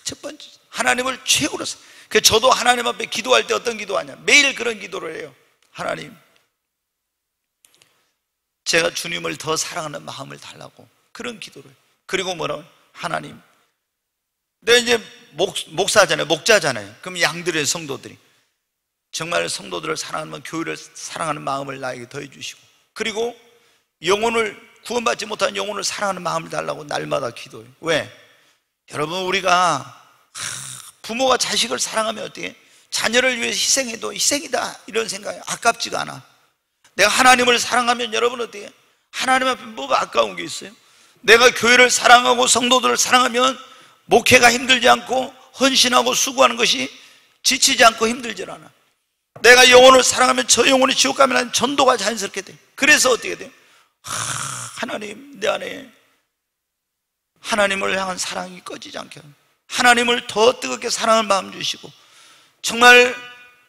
첫 번째, 하나님을 최고로 사랑해요. 그래서 저도 하나님 앞에 기도할 때 어떤 기도하냐, 매일 그런 기도를 해요. 하나님, 제가 주님을 더 사랑하는 마음을 달라고, 그런 기도를. 그리고 뭐라고? 하나님, 내가 이제 목사잖아요, 목자잖아요. 그럼 양들의 성도들이 정말 성도들을 사랑하는, 교회를 사랑하는 마음을 나에게 더해 주시고, 그리고 영혼을, 구원받지 못한 영혼을 사랑하는 마음을 달라고 날마다 기도해요. 왜? 여러분, 우리가 부모가 자식을 사랑하면 어떻게? 자녀를 위해 희생해도 희생이다 이런 생각이 아깝지가 않아. 내가 하나님을 사랑하면 여러분 어떻게? 하나님 앞에 뭐가 아까운 게 있어요? 내가 교회를 사랑하고 성도들을 사랑하면 목회가 힘들지 않고 헌신하고 수고하는 것이 지치지 않고 힘들지 않아. 내가 영혼을 사랑하면 저 영혼이 지옥 가면 전도가 자연스럽게 돼. 그래서 어떻게 돼요? 하나님, 내 안에 하나님을 향한 사랑이 꺼지지 않게 하는, 하나님을 더 뜨겁게 사랑하는 마음 주시고, 정말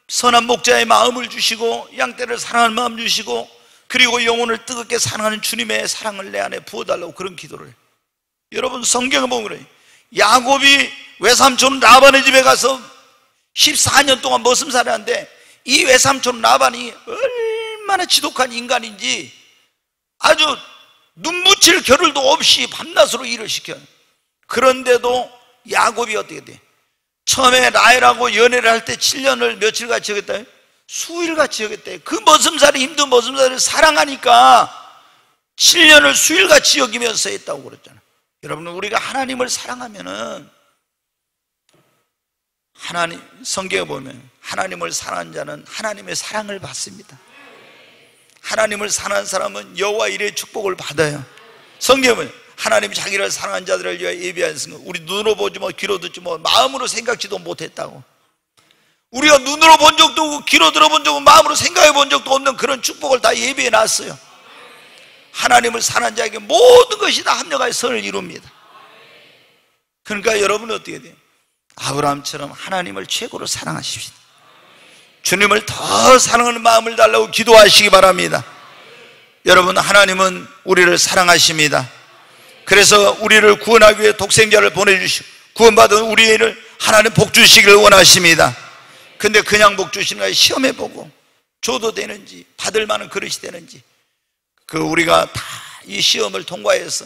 선한 목자의 마음을 주시고, 양떼를 사랑하는 마음 주시고, 그리고 영혼을 뜨겁게 사랑하는 주님의 사랑을 내 안에 부어달라고 그런 기도를 해요. 여러분, 성경에 보면 그래요. 야곱이 외삼촌 라반의 집에 가서 14년 동안 머슴살이 하는데, 이 외삼촌 라반이 얼마나 지독한 인간인지 아주 눈붙일 겨를도 없이 밤낮으로 일을 시켜요. 그런데도 야곱이 어떻게 돼? 처음에 라헬하고 연애를 할 때 7년을 며칠같이 지었다? 수일같이 지었다. 그 머슴살이, 힘든 머슴살을 사랑하니까 7년을 수일같이 여기면서 했다고 그랬잖아요. 여러분, 우리가 하나님을 사랑하면은, 하나님, 성경에 보면 하나님을 사랑하는 자는 하나님의 사랑을 받습니다. 하나님을 사랑하는 사람은 여호와 이레의 축복을 받아요. 성경에 보면 하나님이 자기를 사랑한 자들을 위하여 예비하신 것, 우리 눈으로 보지 뭐 귀로 듣지 뭐 마음으로 생각지도 못했다고. 우리가 눈으로 본 적도 없고 귀로 들어본 적도 없고 마음으로 생각해 본 적도 없는 그런 축복을 다 예비해 놨어요. 하나님을 사랑한 자에게 모든 것이 다 합력하여 선을 이룹니다. 그러니까 여러분은 어떻게 돼요? 아브라함처럼 하나님을 최고로 사랑하십시오. 주님을 더 사랑하는 마음을 달라고 기도하시기 바랍니다. 여러분, 하나님은 우리를 사랑하십니다. 그래서 우리를 구원하기 위해 독생자를 보내주시고 구원받은 우리를 하나님 복 주시기를 원하십니다. 근데 그냥 복 주시는 거 시험해보고 줘도 되는지, 받을 만한 그릇이 되는지, 우리가 다 이 시험을 통과해서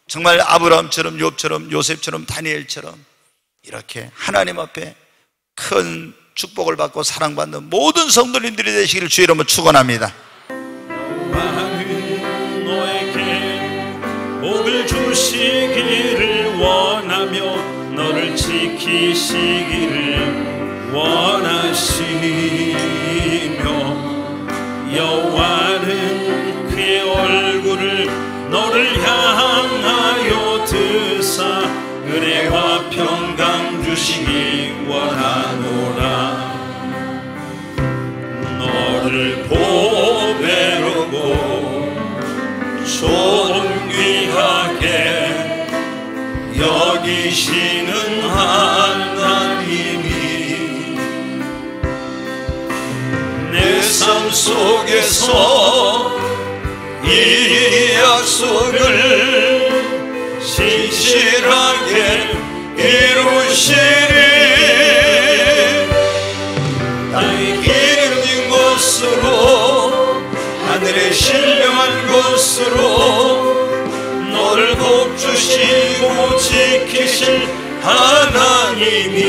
정말 아브라함처럼, 욥처럼, 요셉처럼, 다니엘처럼 이렇게 하나님 앞에 큰 축복을 받고 사랑받는 모든 성도님들이 되시기를 주의 이름으로 축원합니다. 너에게 복을 주시기를 원하며 너를 지키시기를 원하시며 여호와는 그의 얼굴을 너를 향하여 드사 은혜와 평강 주시기 원하노라. 너를 보배로고 존귀하게 여기시는 하나님이 내 삶 속에서 이 약속을 신실하게 이루시리. 땅이 기름진 곳으로 하늘에 신령한 곳으로 너를 복 주시고 지키실 하나님이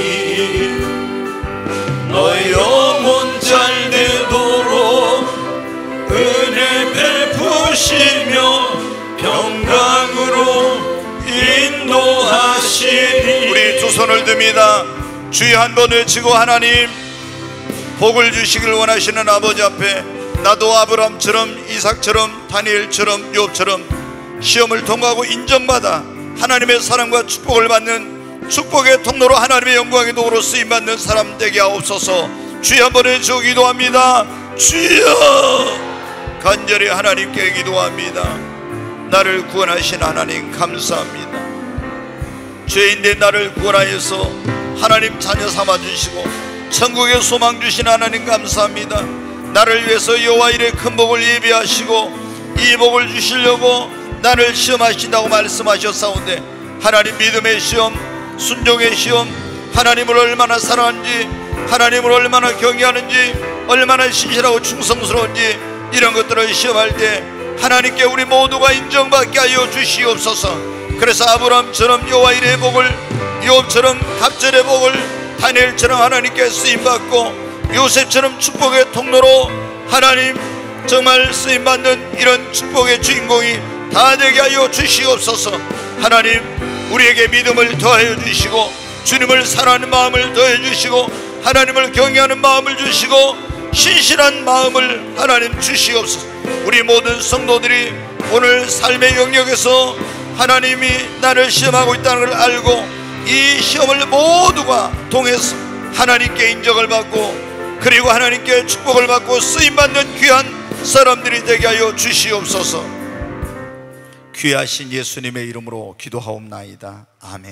너의 영혼 잘 되도록 은혜 베푸시며 평강으로 인도하시리. 우리 두 손을 듭니다. 주여 한 번 외치고 하나님 복을 주시길 원하시는 아버지 앞에 나도 아브라함처럼, 이삭처럼, 다니엘처럼, 욥처럼 시험을 통과하고 인정받아 하나님의 사랑과 축복을 받는 축복의 통로로 하나님의 영광의 도구로 쓰임받는 사람 되게 하옵소서. 주여 한번 해주 기도합니다. 주여, 간절히 하나님께 기도합니다. 나를 구원하신 하나님 감사합니다. 죄인된 나를 구원하여서 하나님 자녀 삼아주시고 천국의 소망 주신 하나님 감사합니다. 나를 위해서 여호와 이레 큰 복을 예비하시고 이 복을 주시려고 나를 시험하신다고 말씀하셨사온데, 하나님 믿음의 시험, 순종의 시험, 하나님을 얼마나 사랑하는지, 하나님을 얼마나 경외하는지, 얼마나 신실하고 충성스러운지, 이런 것들을 시험할 때 하나님께 우리 모두가 인정받게 하여 주시옵소서. 그래서 아브라함처럼 여호와 이레의 복을, 욥처럼 갑절의 복을, 다니엘처럼 하나님께 쓰임받고 요셉처럼 축복의 통로로 하나님 정말 쓰임받는 이런 축복의 주인공이 다 되게 하여 주시옵소서. 하나님 우리에게 믿음을 더하여 주시고 주님을 사랑하는 마음을 더해 주시고 하나님을 경외하는 마음을 주시고 신실한 마음을 하나님 주시옵소서. 우리 모든 성도들이 오늘 삶의 영역에서 하나님이 나를 시험하고 있다는 걸 알고 이 시험을 모두가 통해서 하나님께 인정을 받고 그리고 하나님께 축복을 받고 쓰임받는 귀한 사람들이 되게 하여 주시옵소서. 귀하신 예수님의 이름으로 기도하옵나이다. 아멘.